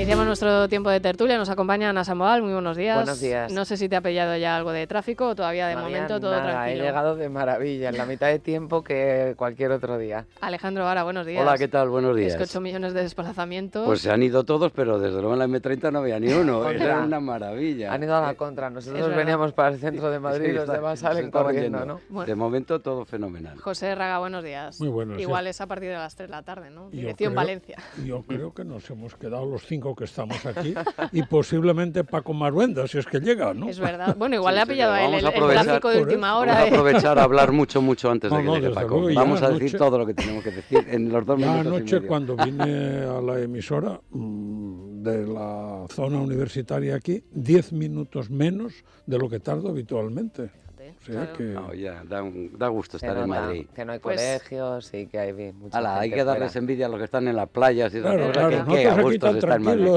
Iniciamos nuestro tiempo de tertulia, nos acompaña Ana Samboal, muy buenos días. Buenos días. No sé si te ha pillado ya algo de tráfico o todavía de momento todo nada, tranquilo. He llegado de maravilla, en la mitad de tiempo que cualquier otro día. Alejandro Vara, buenos días. Hola, ¿qué tal? Buenos días. Es que 8 millones de desplazamientos. Pues se han ido todos, pero desde luego en la M30 no había ni uno, era una maravilla. Han ido a la contra, nosotros veníamos para el centro de Madrid y los demás salen corriendo, ¿no? Bueno. De momento todo fenomenal. José Raga, buenos días. Muy buenos días. Igual es a partir de las 3 de la tarde, ¿no? Dirección Valencia. Yo creo que nos hemos quedado los 5 que estamos aquí y posiblemente Paco Maruenda, si es que llega, ¿no? Es verdad. Bueno, igual le ha pillado a él el tráfico de última hora. Vamos a aprovechar a hablar mucho antes de que llegue Paco. Luego, vamos a decir todo lo que tenemos que decir en los 2 minutos anoche, y medio. cuando vine a la emisora de la zona universitaria aquí, 10 minutos menos de lo que tardo habitualmente. O sea claro. que... No, ya, da gusto estar en Madrid. Que no hay colegios y que hay mucha gente hay que darles envidia a los que están en las playas y claro, que a gusto estar en Madrid.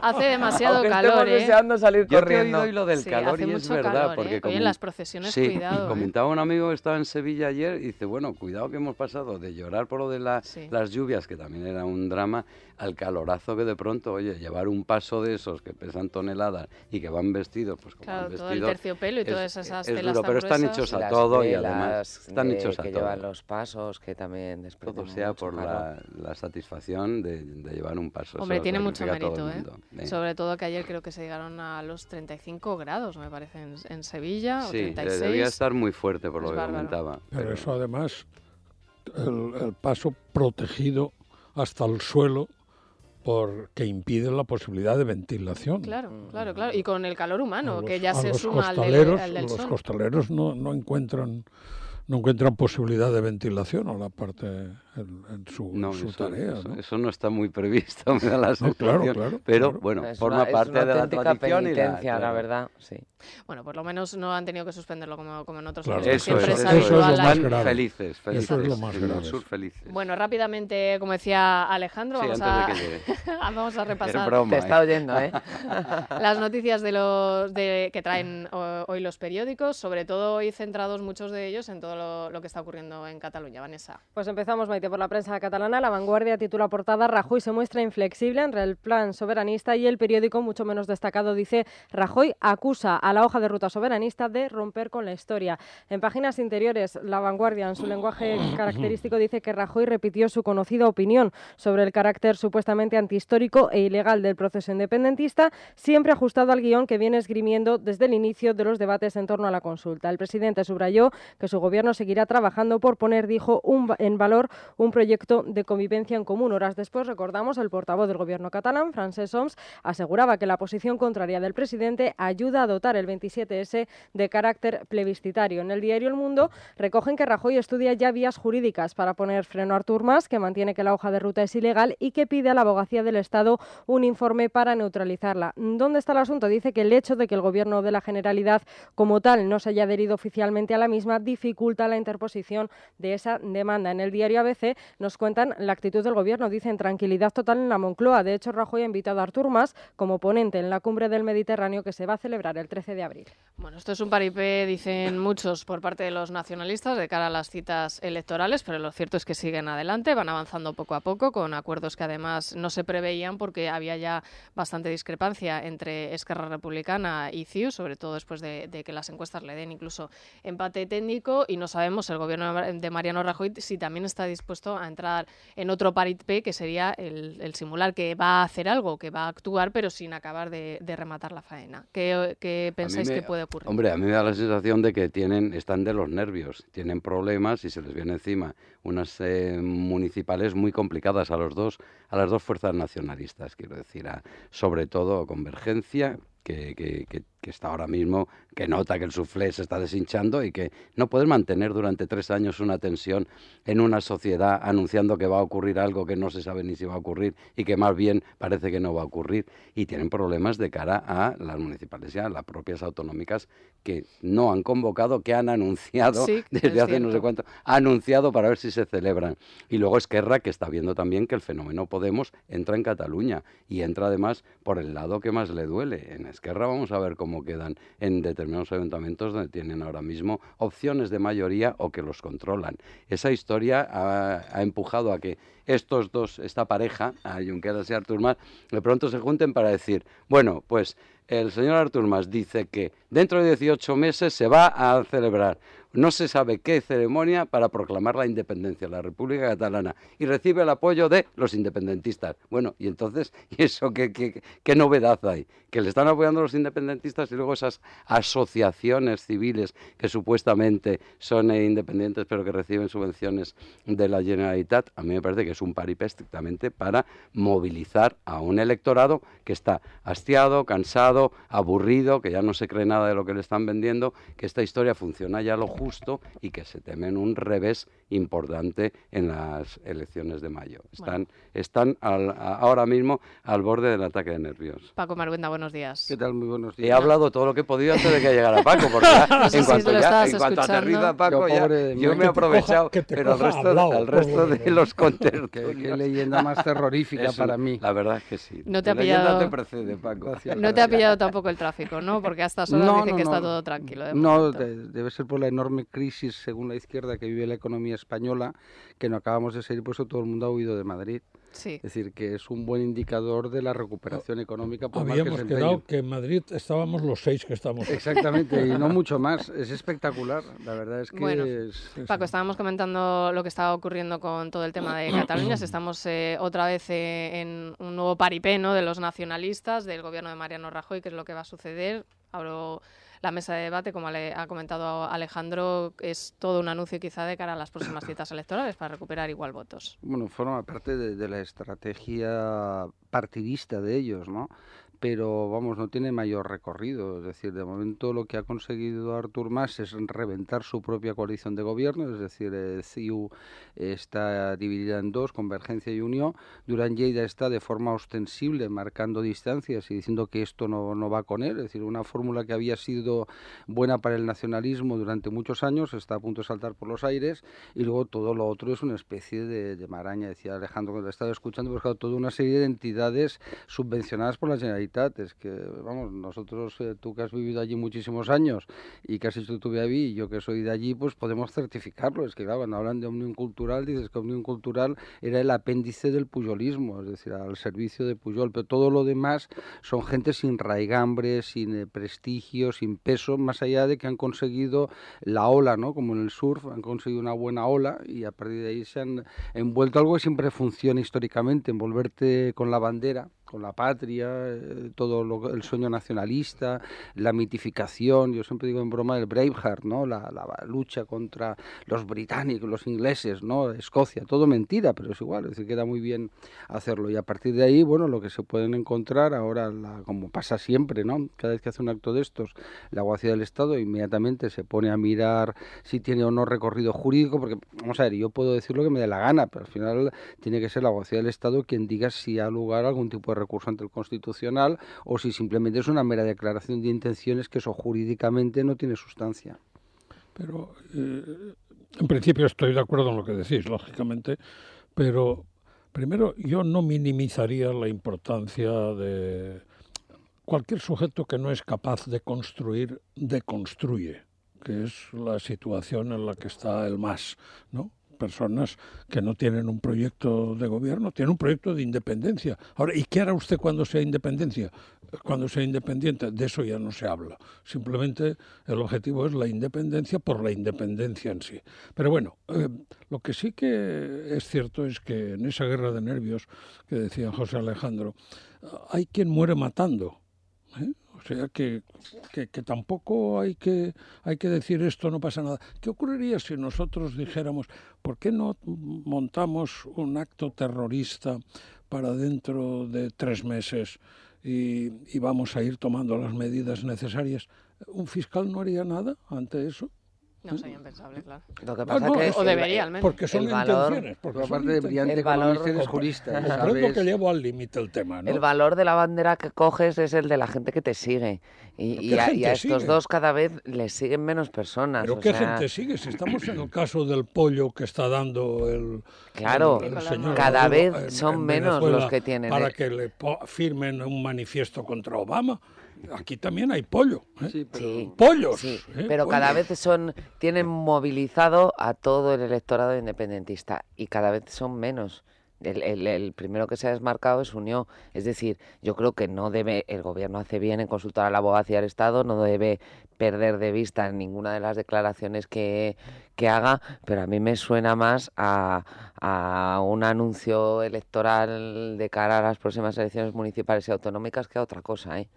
Hace demasiado aunque calor, deseando salir corriendo. Yo he oído lo del calor hace y mucho es verdad. Calor, porque Oye, en las procesiones, sí, cuidado. Comentaba un amigo que estaba en Sevilla ayer y dice, bueno, cuidado que hemos pasado de llorar por lo de las lluvias, que también era un drama, al calorazo que de pronto, oye, llevar un paso de esos que pesan toneladas y que van vestidos, pues como claro, van vestidos, todo el terciopelo y todas esas telas duro, tan pero están gruesas. hechos a todo y además están hechos a que todo. llevan los pasos, que también desprenden todo sea mucho por calor. la satisfacción de llevar un paso. Hombre, eso tiene lo mucho significa todo mérito, el mundo. Sobre todo que ayer creo que se llegaron a los 35 grados, me parece, en Sevilla, o 36. Sí, debía estar muy fuerte por lo que bárbaro. comentaba. Pero eso además, el paso protegido hasta el suelo, porque impide la posibilidad de ventilación. Claro. Y con el calor humano, que ya se los suma al del sol. Los costaleros no encuentran posibilidad de ventilación a la parte en su tarea. Eso no está muy previsto, me da la sensación. Claro, pero bueno, forma parte de la tradición penitencia, la verdad, sí. Bueno, por lo menos no han tenido que suspenderlo como en otros claro, sitios. Eso es lo más grave. Felices. Eso es lo más grave. Felices. Bueno, rápidamente, como decía Alejandro, vamos a repasar. Broma, te está oyendo, las noticias que traen hoy los periódicos, sobre todo hoy centrados muchos de ellos en todo lo que está ocurriendo en Cataluña. Vanessa. Pues empezamos, Maite, por la prensa catalana. La Vanguardia titula portada: Rajoy se muestra inflexible entre el plan soberanista, y el periódico, mucho menos destacado, dice: Rajoy acusa a la hoja de ruta soberanista de romper con la historia. En páginas interiores, La Vanguardia, en su lenguaje característico, dice que Rajoy repitió su conocida opinión sobre el carácter supuestamente antihistórico e ilegal del proceso independentista, siempre ajustado al guión que viene esgrimiendo desde el inicio de los debates en torno a la consulta. El presidente subrayó que su gobierno seguirá trabajando por poner, dijo, en valor un proyecto de convivencia en común. Horas después, recordamos, el portavoz del gobierno catalán, Francesc Homs, aseguraba que la posición contraria del presidente ayuda a dotar el 27S de carácter plebiscitario. En el diario El Mundo recogen que Rajoy estudia ya vías jurídicas para poner freno a Artur Mas, que mantiene que la hoja de ruta es ilegal y que pide a la Abogacía del Estado un informe para neutralizarla. ¿Dónde está el asunto? Dice que el hecho de que el gobierno de la Generalidad como tal no se haya adherido oficialmente a la misma dificulta la interposición de esa demanda. En el diario ABC nos cuentan la actitud del gobierno. Dicen tranquilidad total en la Moncloa. De hecho, Rajoy ha invitado a Artur Mas como ponente en la cumbre del Mediterráneo que se va a celebrar el 13 de abril. Bueno, esto es un paripé, dicen muchos, por parte de los nacionalistas de cara a las citas electorales, pero lo cierto es que siguen adelante, van avanzando poco a poco con acuerdos que además no se preveían porque había ya bastante discrepancia entre Esquerra Republicana y CiU, sobre todo después de que las encuestas le den incluso empate técnico, y no sabemos el gobierno de Mariano Rajoy si también está dispuesto a entrar en otro paripé, que sería el simular que va a hacer algo, que va a actuar, pero sin acabar de rematar la faena. ¿Qué pensáis que puede ocurrir? Hombre, a mí me da la sensación de que están de los nervios, tienen problemas y se les viene encima unas municipales muy complicadas a las dos fuerzas nacionalistas, quiero decir, sobre todo Convergencia, que está ahora mismo, que nota que el suflé se está deshinchando y que no puedes mantener durante 3 años una tensión en una sociedad anunciando que va a ocurrir algo que no se sabe ni si va a ocurrir y que más bien parece que no va a ocurrir, y tienen problemas de cara a las municipales y a las propias autonómicas que no han convocado, que han anunciado desde hace no sé cuánto, ha anunciado para ver si se celebran. Y luego Esquerra, que está viendo también que el fenómeno Podemos entra en Cataluña y entra además por el lado que más le duele. En Esquerra vamos a ver cómo quedan en determinados ayuntamientos donde tienen ahora mismo opciones de mayoría o que los controlan. Esa historia ha empujado a que estos dos, esta pareja, a Junqueras y Artur Mas, de pronto se junten para decir, bueno, pues el señor Artur Mas dice que dentro de 18 meses se va a celebrar no se sabe qué ceremonia para proclamar la independencia de la República Catalana y recibe el apoyo de los independentistas. Bueno, y entonces, ¿y eso qué novedad hay? Que le están apoyando los independentistas y luego esas asociaciones civiles que supuestamente son independientes pero que reciben subvenciones de la Generalitat, a mí me parece que es un paripé estrictamente para movilizar a un electorado que está hastiado, cansado, aburrido, que ya no se cree nada de lo que le están vendiendo, que esta historia funciona ya lo justo y que se temen un revés importante en las elecciones de mayo. Están ahora mismo al borde del ataque de nervios. Paco Marguenda, buenos días. ¿Qué tal? Muy buenos días. He hablado todo lo que he podido antes de que llegara Paco, porque ya, en cuanto aterriza Paco, yo me he aprovechado, pero al resto de los contertulios. Qué leyenda más terrorífica para mí. La verdad es que sí. No te ha pillado, te precede, Paco. No te ha pillado tampoco el tráfico, ¿no? Porque a estas horas dicen que está todo tranquilo. No, debe ser por la enorme crisis, según la izquierda, que vive la economía española, que no acabamos de salir, por eso todo el mundo ha huido de Madrid. Sí. Es decir, que es un buen indicador de la recuperación económica. Habíamos quedado que en Madrid estábamos los 6 que estamos. Exactamente, y no mucho más. Es espectacular, la verdad es que... Bueno, Paco, estábamos comentando lo que estaba ocurriendo con todo el tema de Cataluña. Estamos otra vez en un nuevo paripé, ¿no?, de los nacionalistas, del gobierno de Mariano Rajoy, que es lo que va a suceder. Abro la mesa de debate, como ha comentado Alejandro, es todo un anuncio quizá de cara a las próximas citas electorales para recuperar igual votos. Bueno, forma parte de la estrategia partidista de ellos, ¿no? Pero, vamos, no tiene mayor recorrido. Es decir, de momento lo que ha conseguido Artur Mas es reventar su propia coalición de gobierno, es decir, CiU está dividida en dos, Convergencia y Unió. Duran Lleida está de forma ostensible marcando distancias y diciendo que esto no va con él. Es decir, una fórmula que había sido buena para el nacionalismo durante muchos años está a punto de saltar por los aires, y luego todo lo otro es una especie de maraña. Decía Alejandro que lo estaba escuchando, pues claro, toda una serie de entidades subvencionadas por la Generalitat. Es que, vamos, nosotros, tú que has vivido allí muchísimos años y que has hecho tu vida allí, y yo que soy de allí, pues podemos certificarlo. Es que, claro, cuando hablan de Òmnium Cultural, dices que Òmnium Cultural era el apéndice del pujolismo, es decir, al servicio de Pujol, pero todo lo demás son gente sin raigambre, sin prestigio, sin peso, más allá de que han conseguido la ola, ¿no? Como en el surf, han conseguido una buena ola y a partir de ahí se han envuelto algo que siempre funciona históricamente, envolverte con la bandera, con la patria, todo el sueño nacionalista, la mitificación. Yo siempre digo en broma el Braveheart, ¿no? La lucha contra los británicos, los ingleses, ¿no? Escocia, todo mentira, pero es igual, es decir, queda muy bien hacerlo. Y a partir de ahí, bueno, lo que se pueden encontrar ahora, como pasa siempre, ¿no? Cada vez que hace un acto de estos, la Abogacía del Estado inmediatamente se pone a mirar si tiene o no recorrido jurídico, porque, vamos a ver, yo puedo decir lo que me dé la gana, pero al final tiene que ser la Abogacía del Estado quien diga si ha lugar algún tipo de recurso ante el Constitucional o si simplemente es una mera declaración de intenciones que eso jurídicamente no tiene sustancia. Pero en principio estoy de acuerdo en lo que decís, lógicamente, pero primero yo no minimizaría la importancia de cualquier sujeto que no es capaz de construir, deconstruye, que es la situación en la que está el MAS, ¿no? Personas que no tienen un proyecto de gobierno, tienen un proyecto de independencia. Ahora, ¿y qué hará usted cuando sea independencia? Cuando sea independiente, de eso ya no se habla. Simplemente el objetivo es la independencia por la independencia en sí. Pero bueno, lo que sí que es cierto es que en esa guerra de nervios que decía José Alejandro, hay quien muere matando, ¿eh? O sea que tampoco hay que decir esto no pasa nada. ¿Qué ocurriría si nosotros dijéramos, ¿por qué no montamos un acto terrorista para dentro de 3 meses y vamos a ir tomando las medidas necesarias? ¿Un fiscal no haría nada ante eso? No sería impensable, claro. Lo que pasa que o debería al menos. Porque son intenciones. Porque aparte de brillante economista eres jurista. Comprendo que llevo al límite el tema, ¿no? El valor de la bandera que coges es el de la gente que te sigue. Y a estos dos cada vez les siguen menos personas. ¿Pero qué gente sigue? Si estamos en el caso del pollo que está dando el señor cada Maduro vez son en menos Venezuela los que tienen. Para que le firmen un manifiesto contra Obama. Aquí también hay pollo. Sí, pero... Sí, pollos. sí, pero cada vez tienen movilizado a todo el electorado independentista y cada vez son menos. El primero que se ha desmarcado es Unió. Es decir, yo creo que no debe, el Gobierno hace bien en consultar a la Abogacía del Estado, no debe perder de vista ninguna de las declaraciones que haga, pero a mí me suena más a un anuncio electoral de cara a las próximas elecciones municipales y autonómicas que a otra cosa, ¿eh?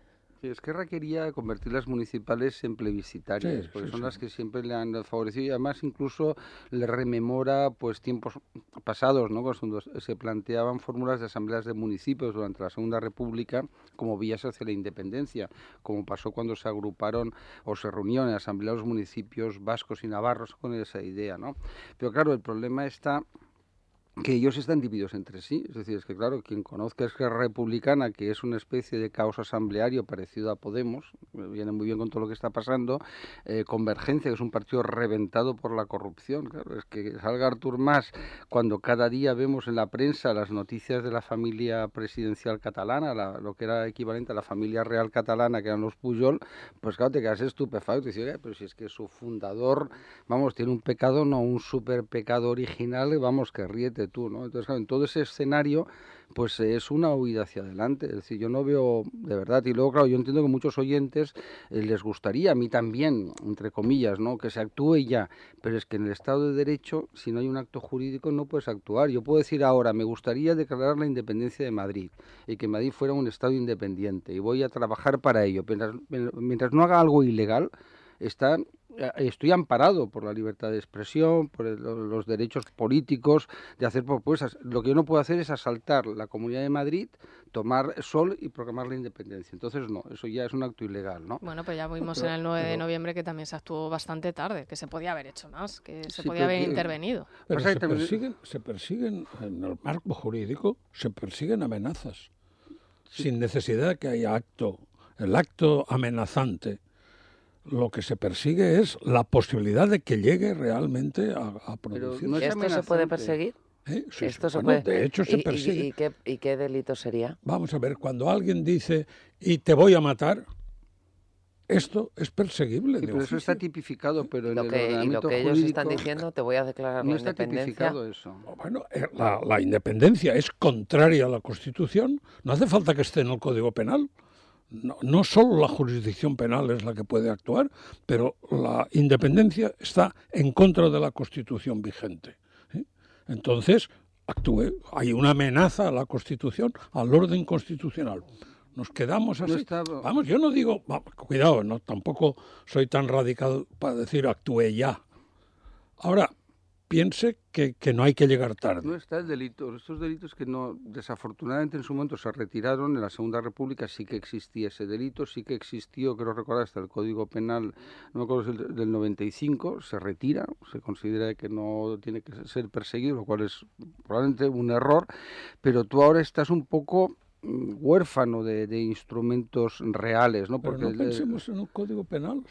Sí, Esquerra quería convertir las municipales en plebiscitarias, porque son las que siempre le han favorecido y además incluso le rememora pues tiempos pasados, ¿no? Cuando se planteaban fórmulas de asambleas de municipios durante la Segunda República como vías hacia la independencia, como pasó cuando se agruparon o se reunieron en asambleas los municipios vascos y navarros con esa idea, ¿no? Pero claro, el problema está que ellos están divididos entre sí, es decir, es que claro, quien conozca Esquerra Republicana, que es una especie de caos asambleario parecido a Podemos, viene muy bien con todo lo que está pasando, Convergencia, que es un partido reventado por la corrupción, claro, es que salga Artur Mas cuando cada día vemos en la prensa las noticias de la familia presidencial catalana, lo que era equivalente a la familia real catalana, que eran los Pujol, pues claro, te quedas estupefacto y dices, pero si es que su fundador, vamos, tiene un pecado, no un super pecado original, vamos, que ríete tú, ¿no? Entonces, claro, en todo ese escenario, pues es una huida hacia adelante. Es decir, yo no veo, de verdad, y luego, claro, yo entiendo que muchos oyentes les gustaría, a mí también, entre comillas, ¿no?, que se actúe ya, pero es que en el Estado de Derecho, si no hay un acto jurídico, no puedes actuar. Yo puedo decir ahora, me gustaría declarar la independencia de Madrid y que Madrid fuera un Estado independiente y voy a trabajar para ello. Mientras no haga algo ilegal, estoy amparado por la libertad de expresión, por los derechos políticos de hacer propuestas. Lo que yo no puedo hacer es asaltar la Comunidad de Madrid, tomar sol y proclamar la independencia. Entonces, no, eso ya es un acto ilegal, ¿no? Bueno, pues ya vimos en el 9 de noviembre que también se actuó bastante tarde, que se podía haber hecho más, que se podía haber intervenido. Pero se persiguen, en el marco jurídico, se persiguen amenazas, sin necesidad de que haya el acto amenazante. Lo que se persigue es la posibilidad de que llegue realmente a producirse. No ¿esto se puede perseguir? Sí, esto se puede. De hecho, se persigue. ¿Y qué delito sería? Vamos a ver, cuando alguien dice, y te voy a matar, esto es perseguible. Sí, pero eso está tipificado, pero en el ordenamiento y lo que ellos jurídico están diciendo, te voy a declarar no la está independencia. tipificado eso. Bueno, la independencia es contraria a la Constitución. No hace falta que esté en el Código Penal. No solo la jurisdicción penal es la que puede actuar, pero la independencia está en contra de la Constitución vigente. Entonces, actúe. Hay una amenaza a la Constitución, al orden constitucional. Nos quedamos así. Vamos, yo no digo, cuidado, no, tampoco soy tan radical para decir actúe ya. Ahora, piense que no hay que llegar tarde. No está el delito. Estos delitos que no, desafortunadamente en su momento se retiraron, en la Segunda República sí que existía ese delito, sí que existió, creo recordar, hasta el Código Penal, no me acuerdo si del 95, se retira, se considera que no tiene que ser perseguido, lo cual es probablemente un error, pero tú ahora estás un poco huérfano de instrumentos reales, ¿no? Pero no pensemos en un Código Penal.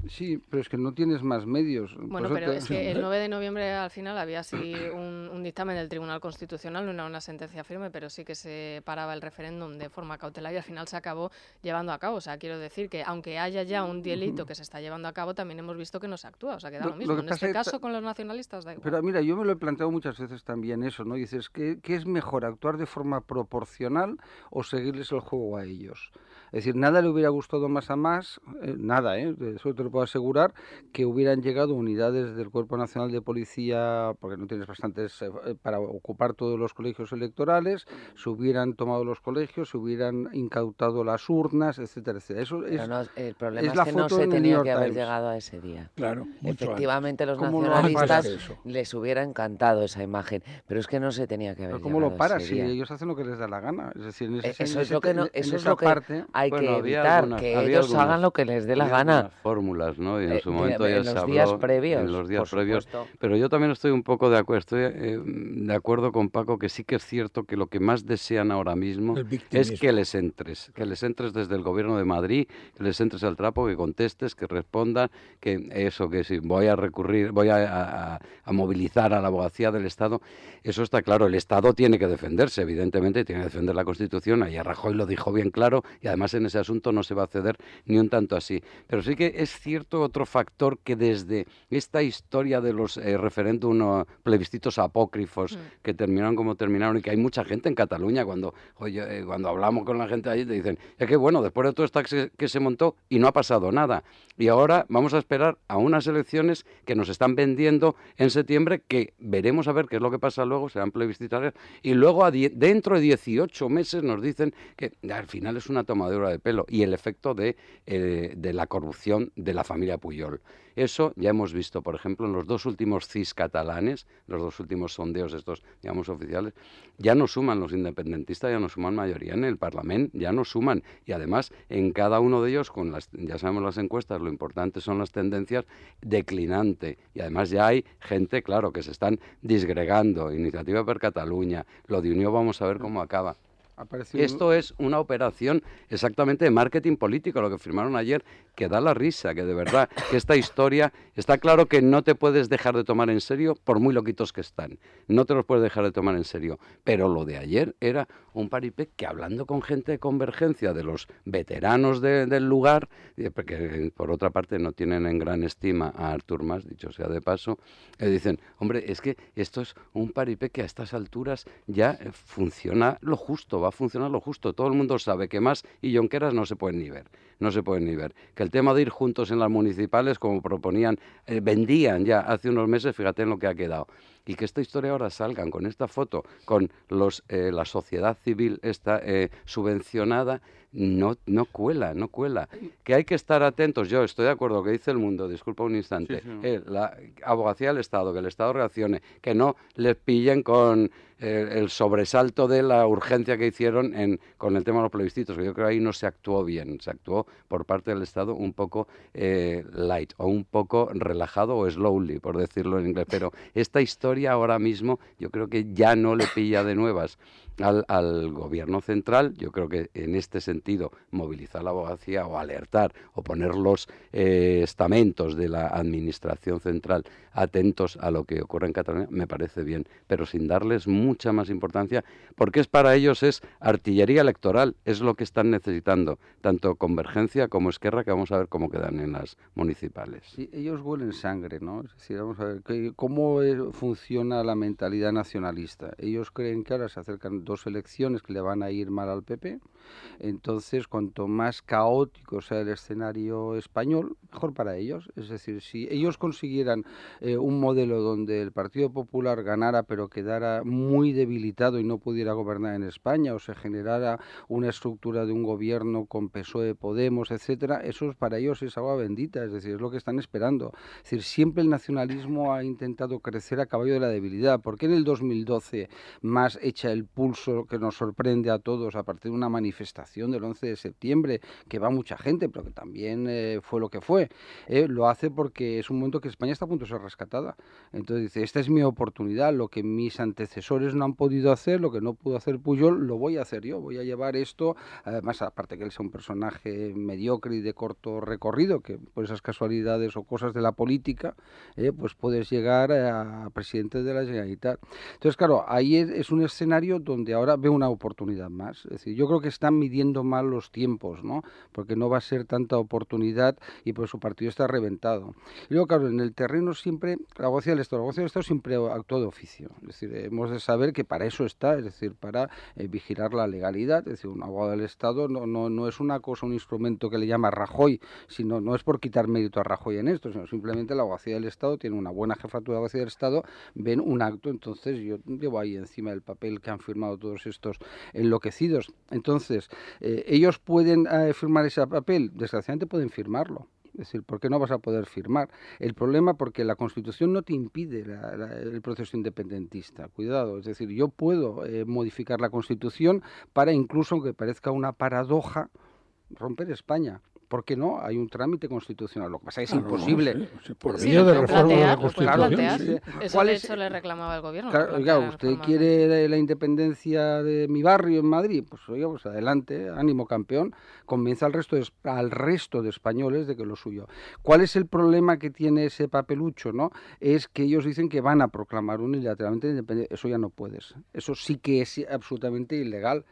Sí, pero es que no tienes más medios. Bueno, pero es que el 9 de noviembre al final había así un dictamen del Tribunal Constitucional, no era una sentencia firme, pero sí que se paraba el referéndum de forma cautelar y al final se acabó llevando a cabo. O sea, quiero decir que aunque haya ya un delito que se está llevando a cabo, también hemos visto que no se actúa. O sea, que da lo mismo. En este caso, con los nacionalistas da igual. Pero mira, yo me lo he planteado muchas veces también eso, ¿no? Dices, ¿qué es mejor, actuar de forma proporcional o seguirles el juego a ellos? Es decir, nada le hubiera gustado más a Mas, nada, eso te lo puedo asegurar, que hubieran llegado unidades del Cuerpo Nacional de Policía, porque no tienes bastantes para ocupar todos los colegios electorales, se hubieran tomado los colegios, se hubieran incautado las urnas, etcétera, etcétera. Eso es, el problema es que no se tenía que haber llegado a ese día. Claro, efectivamente los nacionalistas les hubiera encantado esa imagen, pero es que no se tenía que haber llegado a ese día. ¿Cómo lo paras si ellos hacen lo que les da la gana? Es decir, eso es lo que hay que evitar, que ellos hagan lo que les dé la gana. Fórmulas, ¿no? Y en su momento ya se habló en los días previos. Pero yo también estoy un poco de acuerdo con Paco, que sí que es cierto que lo que más desean ahora mismo es que les entres desde el Gobierno de Madrid, que les entres al trapo, que contestes, que respondan, que si voy a recurrir, voy a movilizar a la abogacía del Estado. Eso está claro, el Estado tiene que defenderse, evidentemente, tiene que defender la Constitución, ayer Rajoy lo dijo bien claro, y además en ese asunto no se va a ceder ni un tanto así. Pero sí que es cierto cierto otro factor que desde esta historia de los referéndum plebiscitos apócrifos que terminaron como terminaron, y que hay mucha gente en Cataluña cuando hablamos con la gente allí te dicen, es que bueno, después de todo esto que se montó y no ha pasado nada, y ahora vamos a esperar a unas elecciones que nos están vendiendo en septiembre, que veremos a ver qué es lo que pasa luego, serán plebiscitarias, y luego dentro de 18 meses nos dicen que al final es una tomadura de pelo, y el efecto de la corrupción de la familia Pujol. Eso ya hemos visto, por ejemplo, en los 2 últimos CIS catalanes, los 2 últimos sondeos estos, digamos, oficiales, ya no suman los independentistas, ya no suman mayoría en el Parlamento, ya no suman. Y además, en cada uno de ellos, ya sabemos las encuestas, lo importante son las tendencias declinante. Y además ya hay gente, claro, que se están disgregando. Iniciativa per Catalunya, lo de Unió, vamos a ver cómo acaba. Esto es una operación exactamente de marketing político, lo que firmaron ayer, que da la risa, que de verdad, que esta historia, está claro que no te puedes dejar de tomar en serio por muy loquitos que están, no te los puedes dejar de tomar en serio, pero lo de ayer era un paripé que, hablando con gente de Convergencia, de los veteranos del lugar, porque por otra parte no tienen en gran estima a Artur Mas, dicho sea de paso, dicen, hombre, es que esto es un paripé que a estas alturas ya funciona lo justo, va a funcionar lo justo. Todo el mundo sabe que Mas y Junqueras no se pueden ni ver. Que el tema de ir juntos en las municipales, como proponían, vendían ya hace unos meses, fíjate en lo que ha quedado. Y que esta historia ahora salgan con esta foto, con la sociedad civil esta subvencionada, no cuela. Que hay que estar atentos. Yo estoy de acuerdo con lo que dice El Mundo, disculpa un instante. Sí. La abogacía del Estado, que el Estado reaccione, que no les pillen con el sobresalto de la urgencia que hicieron con el tema de los plebiscitos, que yo creo que ahí no se actuó bien, se actuó por parte del Estado un poco light, o un poco relajado, o slowly, por decirlo en inglés, pero esta historia ahora mismo yo creo que ya no le pilla de nuevas al gobierno central. Yo creo que en este sentido movilizar la abogacía o alertar o poner los estamentos de la administración central atentos a lo que ocurre en Cataluña me parece bien, pero sin darles mucha más importancia, porque para ellos es artillería electoral, es lo que están necesitando, tanto Convergencia como Esquerra, que vamos a ver cómo quedan en las municipales. Sí, ellos huelen sangre, ¿no? Es decir, vamos a ver cómo funciona la mentalidad nacionalista. Ellos creen que ahora se acercan 2 elecciones que le van a ir mal al PP, entonces cuanto más caótico sea el escenario español, mejor para ellos. Es decir, si ellos consiguieran un modelo donde el Partido Popular ganara pero quedara muy debilitado y no pudiera gobernar en España, o se generara una estructura de un gobierno con PSOE, Podemos, etcétera, eso para ellos es agua bendita, es decir, es lo que están esperando. Es decir, siempre el nacionalismo ha intentado crecer a caballo de la debilidad. ¿Por qué en el 2012 Mas echa el pulso que nos sorprende a todos a partir de una manifestación del 11 de septiembre, que va mucha gente, pero que también fue lo que fue? Lo hace porque es un momento que España está a punto de ser rescatada. Entonces dice, esta es mi oportunidad, lo que mis antecesores no han podido hacer, lo que no pudo hacer Pujol, lo voy a hacer yo, voy a llevar esto, además, aparte que él sea un personaje mediocre y de corto recorrido, que por esas casualidades o cosas de la política, pues puedes llegar a presidente de la Generalitat. Entonces, claro, ahí es un escenario donde ahora veo una oportunidad más. Es decir, yo creo que están midiendo mal los tiempos, ¿no? Porque no va a ser tanta oportunidad y pues su partido está reventado. Y luego, claro, en el terreno siempre, la abogacía del Estado siempre actúa de oficio. Es decir, hemos de saber que para eso está, es decir, para vigilar la legalidad. Es decir, un abogado del Estado no es una cosa, un instrumento que le llama Rajoy, sino no es por quitar mérito a Rajoy en esto, sino simplemente la abogacía del Estado tiene una buena jefatura de abogacía del Estado, ven un acto, entonces yo llevo ahí encima del papel que han firmado todos estos enloquecidos. Entonces, ellos pueden firmar ese papel, desgraciadamente pueden firmarlo. Es decir, ¿por qué no vas a poder firmar? El problema porque la Constitución no te impide el proceso independentista. Cuidado, es decir, yo puedo modificar la Constitución para incluso, aunque parezca una paradoja, romper España. ¿Por qué no? Hay un trámite constitucional. Lo que pasa es que es imposible. Por vía de reforma de la Constitución. Sí. Eso de hecho le reclamaba el gobierno. Claro, oiga, usted quiere la independencia de mi barrio en Madrid, pues oiga, pues adelante, ánimo campeón, convence al resto de españoles de que lo suyo. ¿Cuál es el problema que tiene ese papelucho, no? Es que ellos dicen que van a proclamar unilateralmente independencia. Eso ya no puedes. Eso sí que es absolutamente ilegal.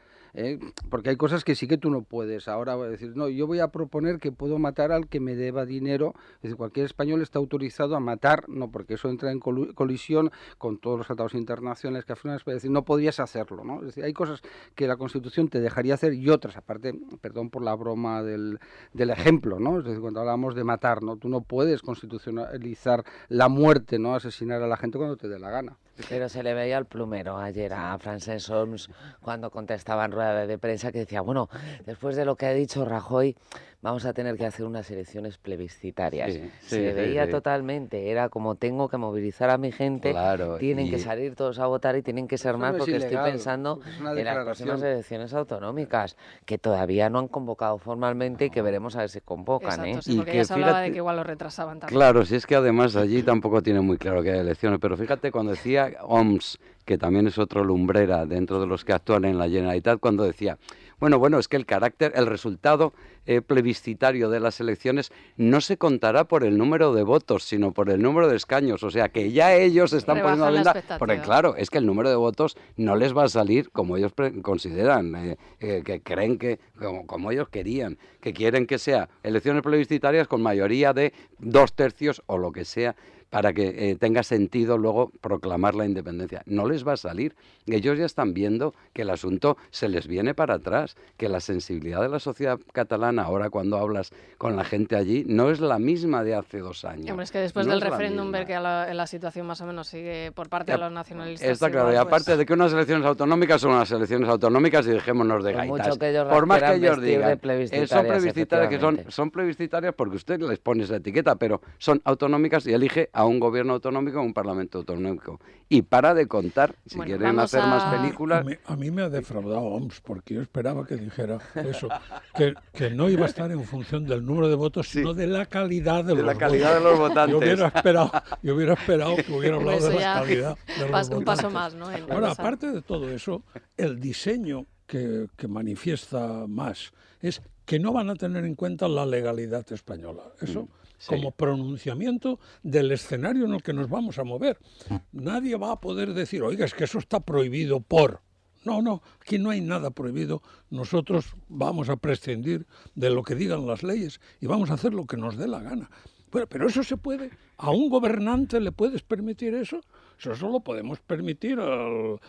Porque hay cosas que sí que tú no puedes. Ahora voy a decir, no, yo voy a proponer que puedo matar al que me deba dinero. Es decir, cualquier español está autorizado a matar, no, porque eso entra en colisión con todos los tratados internacionales que afirman, es decir, no podrías hacerlo, ¿no? Es decir, hay cosas que la Constitución te dejaría hacer y otras, aparte, perdón por la broma del ejemplo, ¿no? Es decir, cuando hablamos de matar, ¿no? Tú no puedes constitucionalizar la muerte, ¿no? Asesinar a la gente cuando te dé la gana. Pero se le veía el plumero ayer a Francesc Homs cuando contestaba en rueda de prensa que decía, bueno, después de lo que ha dicho Rajoy, vamos a tener que hacer unas elecciones plebiscitarias. Se veía totalmente, era como tengo que movilizar a mi gente, claro, tienen que salir todos a votar y tienen que ser más porque ilegal, estoy pensando en las próximas elecciones autonómicas, que todavía no han convocado formalmente y que veremos a ver si convocan. Exacto, sí, porque ya se hablaba de que igual lo retrasaban también. Claro, si es que además allí tampoco tiene muy claro que hay elecciones, pero fíjate cuando decía Homs, que también es otro lumbrera dentro de los que actúan en la Generalitat, cuando decía, bueno, es que el resultado plebiscitario de las elecciones no se contará por el número de votos, sino por el número de escaños, o sea que ya ellos están poniendo la venda, porque claro, es que el número de votos no les va a salir como ellos consideran, que creen que, como ellos querían, que quieren que sea elecciones plebiscitarias con mayoría de 2/3 o lo que sea, para que tenga sentido luego proclamar la independencia. No les va a salir. Ellos ya están viendo que el asunto se les viene para atrás, que la sensibilidad de la sociedad catalana, ahora cuando hablas con la gente allí, no es la misma de hace 2 años. Hombre, es que después del referéndum ver que la situación más o menos sigue por parte de los nacionalistas. Está claro, y aparte de que unas elecciones autonómicas son unas elecciones autonómicas y dejémonos de gaitas. Por más que ellos digan, son plebiscitarias, son plebiscitarias porque usted les pone esa etiqueta, pero son autonómicas y elige a un gobierno autonómico o un parlamento autonómico. Y para de contar, si quieren hacer más películas... A mí me ha defraudado Homs, porque yo esperaba que dijera eso, que no iba a estar en función del número de votos, sino de la calidad de los votantes. Yo hubiera esperado que hubiera hablado de la calidad de los votantes. Un paso más, ¿no? Ahora, aparte de todo eso, el diseño que manifiesta más es que no van a tener en cuenta la legalidad española. Eso... como pronunciamiento del escenario en el que nos vamos a mover. Nadie va a poder decir, oiga, es que eso está prohibido por... No, aquí no hay nada prohibido. Nosotros vamos a prescindir de lo que digan las leyes y vamos a hacer lo que nos dé la gana. Bueno, pero eso se puede. ¿A un gobernante le puedes permitir eso? Eso solo podemos permitir al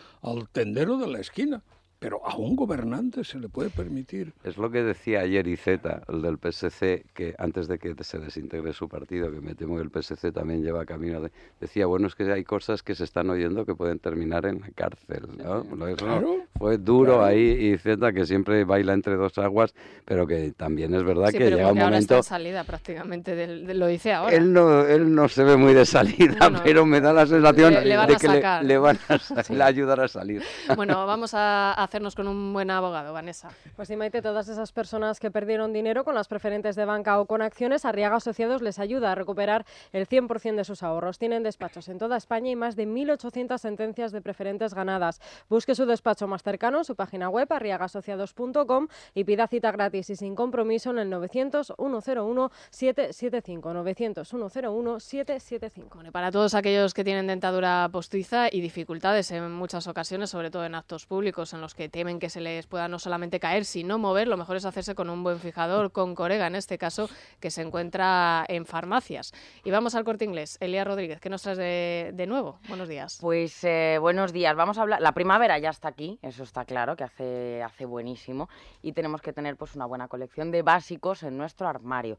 tendero de la esquina. Pero a un gobernante se le puede permitir. Es lo que decía ayer Iceta, el del PSC, que antes de que se desintegre su partido, que me temo que el PSC también lleva camino de... Decía, bueno, es que hay cosas que se están oyendo que pueden terminar en la cárcel, ¿no? Claro, fue duro ahí Iceta, que siempre baila entre dos aguas, pero que también es verdad que llega un momento... ahora está en salida prácticamente, lo dice ahora. Él no se ve muy de salida, pero me da la sensación de que le van a ayudar a salir. Bueno, vamos a hacernos con un buen abogado, Vanessa. Pues sí, Maite, todas esas personas que perdieron dinero con las preferentes de banca o con acciones, Arriaga Asociados les ayuda a recuperar el 100% de sus ahorros. Tienen despachos en toda España y más de 1.800 sentencias de preferentes ganadas. Busque su despacho más cercano en su página web, arriagasociados.com, y pida cita gratis y sin compromiso en el 900-101-775. 900-101-775. Bueno, para todos aquellos que tienen dentadura postiza y dificultades en muchas ocasiones, sobre todo en actos públicos en los que temen que se les pueda no solamente caer, sino mover, lo mejor es hacerse con un buen fijador, con Corega en este caso, que se encuentra en farmacias. Y vamos al Corte Inglés. Elía Rodríguez, ¿qué nos traes de nuevo? Buenos días. Pues buenos días. Vamos a hablar. La primavera ya está aquí, eso está claro, que hace buenísimo, y tenemos que tener pues una buena colección de básicos en nuestro armario.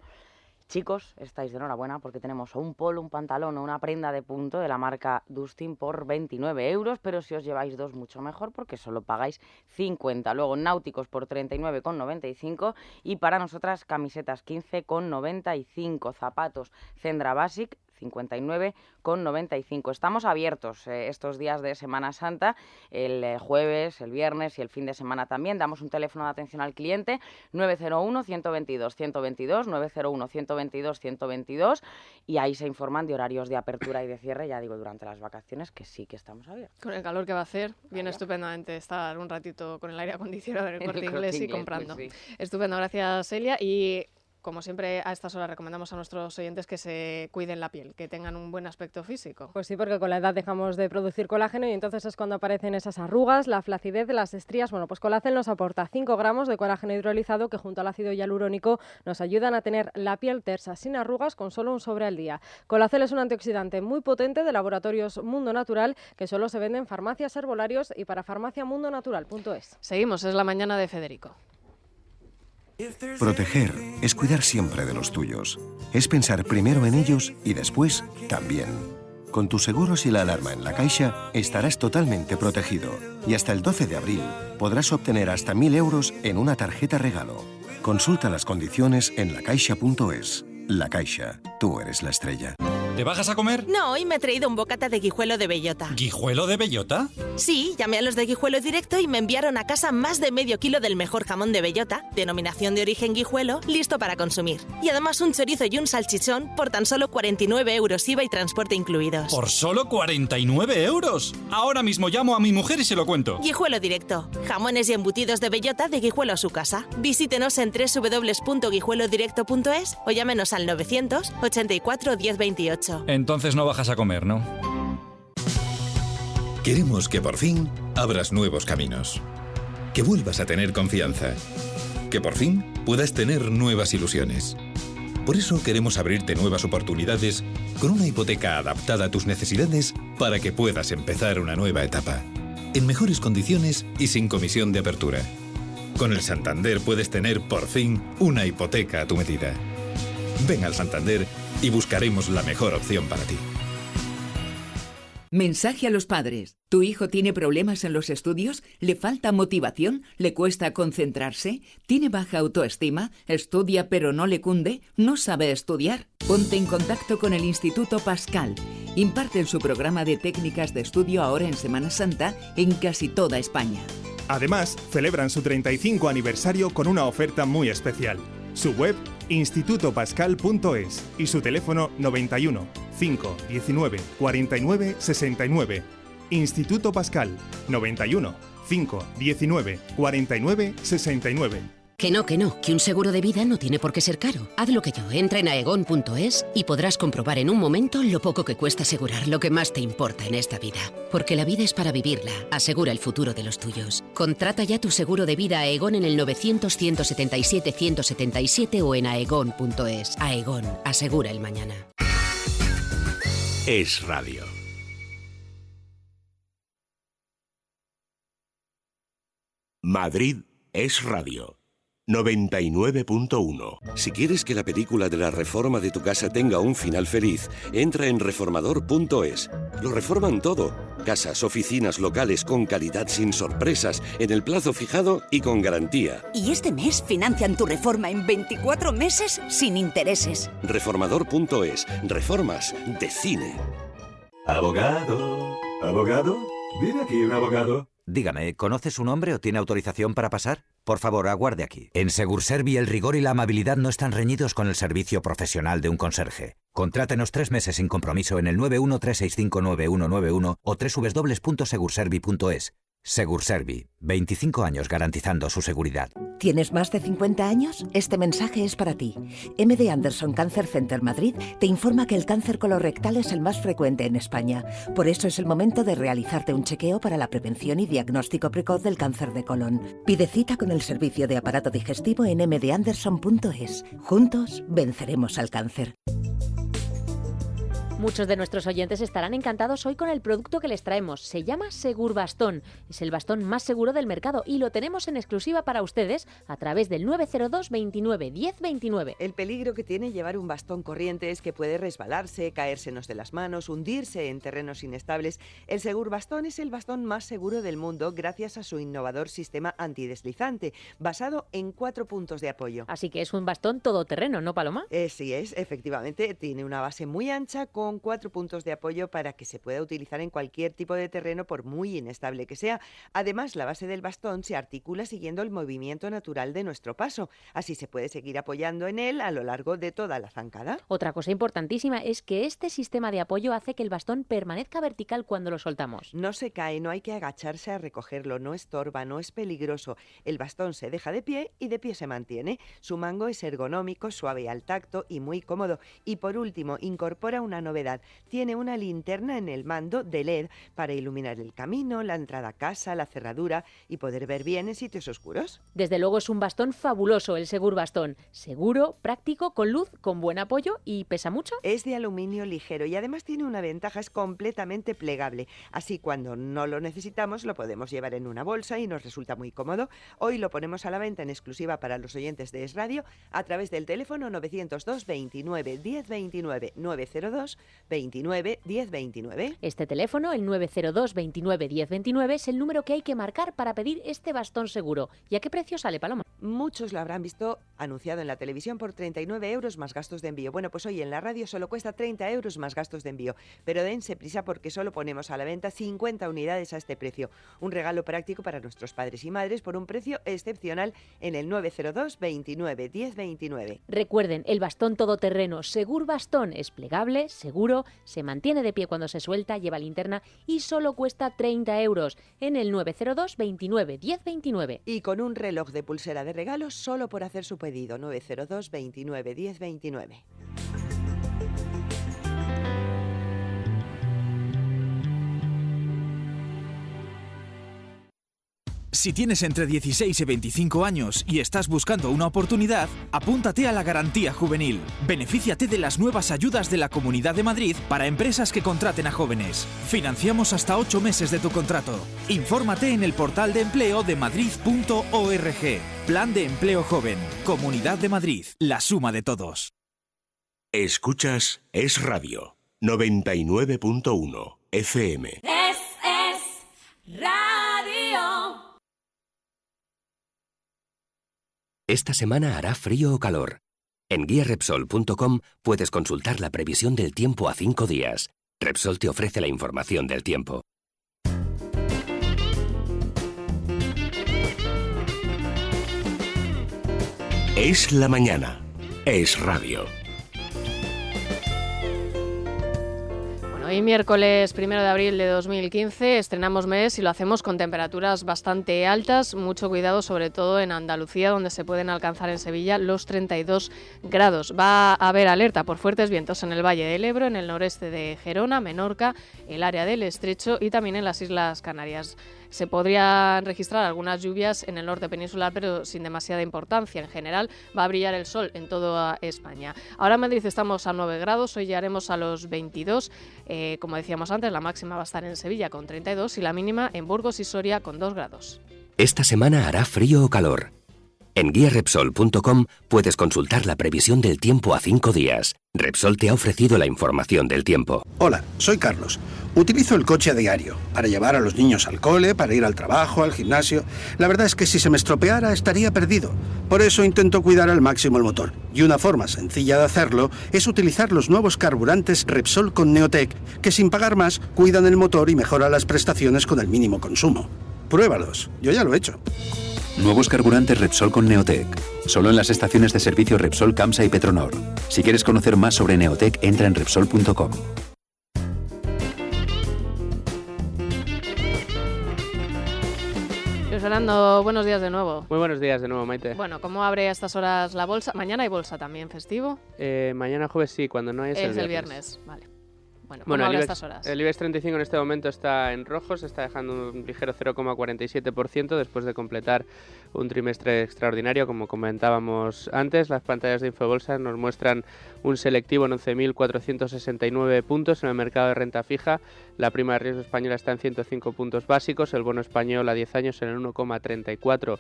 Chicos, estáis de enhorabuena porque tenemos un polo, un pantalón o una prenda de punto de la marca Dustin por 29 €, pero si os lleváis dos mucho mejor porque solo pagáis 50. Luego náuticos por 39,95 y para nosotras camisetas 15,95. Zapatos Zendra Basic 59,95. Estamos abiertos estos días de Semana Santa, el jueves, el viernes y el fin de semana también. Damos un teléfono de atención al cliente 901-122-122, 901-122-122, y ahí se informan de horarios de apertura y de cierre, ya digo, durante las vacaciones, que sí que estamos abiertos. Con el calor que va a hacer, viene estupendamente estar un ratito con el aire acondicionado en el Corte Inglés y comprando. Pues sí. Estupendo, gracias Elia. Y como siempre a estas horas recomendamos a nuestros oyentes que se cuiden la piel, que tengan un buen aspecto físico. Pues sí, porque con la edad dejamos de producir colágeno y entonces es cuando aparecen esas arrugas, la flacidez, las estrías. Bueno, pues Colacel nos aporta 5 gramos de colágeno hidrolizado que junto al ácido hialurónico nos ayudan a tener la piel tersa, sin arrugas, con solo un sobre al día. Colacel es un antioxidante muy potente de Laboratorios Mundo Natural que solo se vende en farmacias, herbolarios y para farmaciamundonatural.es. Seguimos, es la mañana de Federico. Proteger es cuidar siempre de los tuyos. Es pensar primero en ellos y después también. Con tus seguros y la alarma en La Caixa estarás totalmente protegido. Y hasta el 12 de abril podrás obtener hasta 1.000 euros en una tarjeta regalo. Consulta las condiciones en lacaixa.es. La Caixa, tú eres la estrella. ¿Te bajas a comer? No, hoy me he traído un bocata de guijuelo de bellota. ¿Guijuelo de bellota? Sí, llamé a los de Guijuelo Directo y me enviaron a casa más de medio kilo del mejor jamón de bellota, denominación de origen Guijuelo, listo para consumir. Y además un chorizo y un salchichón por tan solo 49 euros IVA y transporte incluidos. ¿Por solo 49 euros? Ahora mismo llamo a mi mujer y se lo cuento. Guijuelo Directo, jamones y embutidos de bellota de Guijuelo a su casa. Visítenos en www.guijuelodirecto.es o llámenos al 900 84 10 28. Entonces no bajas a comer, ¿no? Queremos que por fin abras nuevos caminos. Que vuelvas a tener confianza. Que por fin puedas tener nuevas ilusiones. Por eso queremos abrirte nuevas oportunidades con una hipoteca adaptada a tus necesidades para que puedas empezar una nueva etapa. En mejores condiciones y sin comisión de apertura. Con el Santander puedes tener por fin una hipoteca a tu medida. Ven al Santander y buscaremos la mejor opción para ti. Mensaje a los padres. ¿Tu hijo tiene problemas en los estudios? ¿Le falta motivación? ¿Le cuesta concentrarse? ¿Tiene baja autoestima? ¿Estudia pero no le cunde? ¿No sabe estudiar? Ponte en contacto con el Instituto Pascal. Imparten su programa de técnicas de estudio ahora en Semana Santa en casi toda España. Además, celebran su 35 aniversario con una oferta muy especial. Su web, institutopascal.es y su teléfono 91 5 19 49 69. Instituto Pascal, 91 5 19 49 69. Que no, que un seguro de vida no tiene por qué ser caro. Haz lo que yo, entra en aegon.es y podrás comprobar en un momento lo poco que cuesta asegurar lo que más te importa en esta vida. Porque la vida es para vivirla. Asegura el futuro de los tuyos. Contrata ya tu seguro de vida Aegon en el 900-177-177 o en aegon.es. Aegon, asegura el mañana. Es Radio. Madrid es Radio. 99.1. Si quieres que la película de la reforma de tu casa tenga un final feliz, entra en reformador.es. Lo reforman todo. Casas, oficinas, locales con calidad sin sorpresas, en el plazo fijado y con garantía. Y este mes financian tu reforma en 24 meses sin intereses. Reformador.es. Reformas de cine. Abogado. ¿Abogado? ¿Vive aquí un abogado? Dígame, ¿conoce su nombre o tiene autorización para pasar? Por favor, aguarde aquí. En Segurservi el rigor y la amabilidad no están reñidos con el servicio profesional de un conserje. Contrátenos 3 meses sin compromiso en el 913659191 o www.segurservi.es. Segurservi, 25 años garantizando su seguridad. ¿Tienes más de 50 años? Este mensaje es para ti. MD Anderson Cancer Center Madrid te informa que el cáncer colorectal es el más frecuente en España. Por eso es el momento de realizarte un chequeo para la prevención y diagnóstico precoz del cáncer de colon. Pide cita con el servicio de aparato digestivo en mdanderson.es. Juntos venceremos al cáncer. Muchos de nuestros oyentes estarán encantados hoy con el producto que les traemos. Se llama Segurbastón. Es el bastón más seguro del mercado y lo tenemos en exclusiva para ustedes a través del 902 29 10 29. El peligro que tiene llevar un bastón corriente es que puede resbalarse, caérsenos de las manos, hundirse en terrenos inestables. El Segurbastón es el bastón más seguro del mundo gracias a su innovador sistema antideslizante, basado en 4 puntos de apoyo. Así que es un bastón todoterreno, ¿no, Paloma? Sí es, efectivamente. Tiene una base muy ancha con con 4 puntos de apoyo para que se pueda utilizar en cualquier tipo de terreno por muy inestable que sea. Además, la base del bastón se articula siguiendo el movimiento natural de nuestro paso. Así se puede seguir apoyando en él a lo largo de toda la zancada. Otra cosa importantísima es que este sistema de apoyo hace que el bastón permanezca vertical cuando lo soltamos. No se cae, no hay que agacharse a recogerlo, no estorba, no es peligroso. El bastón se deja de pie y de pie se mantiene. Su mango es ergonómico, suave al tacto y muy cómodo. Y por último, incorpora una novedad. Tiene una linterna en el mando de LED para iluminar el camino, la entrada a casa, la cerradura y poder ver bien en sitios oscuros. Desde luego es un bastón fabuloso, el Segur Bastón. Seguro, práctico, con luz, con buen apoyo y pesa mucho. Es de aluminio ligero y además tiene una ventaja, es completamente plegable. Así cuando no lo necesitamos lo podemos llevar en una bolsa y nos resulta muy cómodo. Hoy lo ponemos a la venta en exclusiva para los oyentes de Es Radio a través del teléfono 902 29 10 29 902 29 10 29. Este teléfono, el 902 29 10 29, es el número que hay que marcar para pedir este bastón seguro. ¿Y a qué precio sale, Paloma? Muchos lo habrán visto anunciado en la televisión por 39 euros más gastos de envío. Bueno, pues hoy en la radio solo cuesta 30 euros más gastos de envío. Pero dense prisa porque solo ponemos a la venta 50 unidades a este precio. Un regalo práctico para nuestros padres y madres por un precio excepcional en el 902 29 10 29. Recuerden, el bastón todoterreno Segur Bastón es plegable, seguro, se mantiene de pie cuando se suelta, lleva linterna y solo cuesta 30 euros en el 902 29 10 29. Y con un reloj de pulsera de regalo solo por hacer su pedido. 902 29 10 29. Si tienes entre 16 y 25 años y estás buscando una oportunidad, apúntate a la Garantía Juvenil. Benefíciate de las nuevas ayudas de la Comunidad de Madrid para empresas que contraten a jóvenes. Financiamos hasta 8 meses de tu contrato. Infórmate en el portal de empleo de madrid.org. Plan de Empleo Joven. Comunidad de Madrid. La suma de todos. Escuchas Es Radio 99.1 FM. Es Radio. Esta semana hará frío o calor. En guiarepsol.com puedes consultar la previsión del tiempo a 5 días. Repsol te ofrece la información del tiempo. Es la mañana. Es Radio. Hoy miércoles 1 de abril de 2015 estrenamos mes y lo hacemos con temperaturas bastante altas. Mucho cuidado, sobre todo en Andalucía, donde se pueden alcanzar en Sevilla los 32 grados. Va a haber alerta por fuertes vientos en el Valle del Ebro, en el noreste de Gerona, Menorca, el área del Estrecho y también en las Islas Canarias. Se podrían registrar algunas lluvias en el norte peninsular, pero sin demasiada importancia. En general, va a brillar el sol en toda España. Ahora en Madrid estamos a 9 grados, hoy llegaremos a los 22. Como decíamos antes, la máxima va a estar en Sevilla con 32 y la mínima en Burgos y Soria con 2 grados. Esta semana hará frío o calor. En guiarepsol.com puedes consultar la previsión del tiempo a 5 días. Repsol te ha ofrecido la información del tiempo. Hola, soy Carlos. Utilizo el coche a diario para llevar a los niños al cole, para ir al trabajo, al gimnasio. La verdad es que si se me estropeara estaría perdido. Por eso intento cuidar al máximo el motor. Y una forma sencilla de hacerlo es utilizar los nuevos carburantes Repsol con Neotec, que sin pagar más cuidan el motor y mejoran las prestaciones con el mínimo consumo. Pruébalos, yo ya lo he hecho. Nuevos carburantes Repsol con Neotec. Solo en las estaciones de servicio Repsol, Camsa y Petronor. Si quieres conocer más sobre Neotec, entra en Repsol.com. Fernando, buenos días de nuevo. Muy buenos días de nuevo, Maite. Bueno, ¿cómo abre a estas horas la bolsa? Mañana hay bolsa también, festivo. Mañana jueves sí, cuando no es el viernes. Vale. Bueno, abre estas horas? El IBEX 35 en este momento está en rojo, se está dejando un ligero 0,47% después de completar un trimestre extraordinario, como comentábamos antes. Las pantallas de Infobolsa nos muestran un selectivo en 11.469 puntos en el mercado de renta fija. La prima de riesgo española está en 105 puntos básicos, el bono español a 10 años en el 1,34%.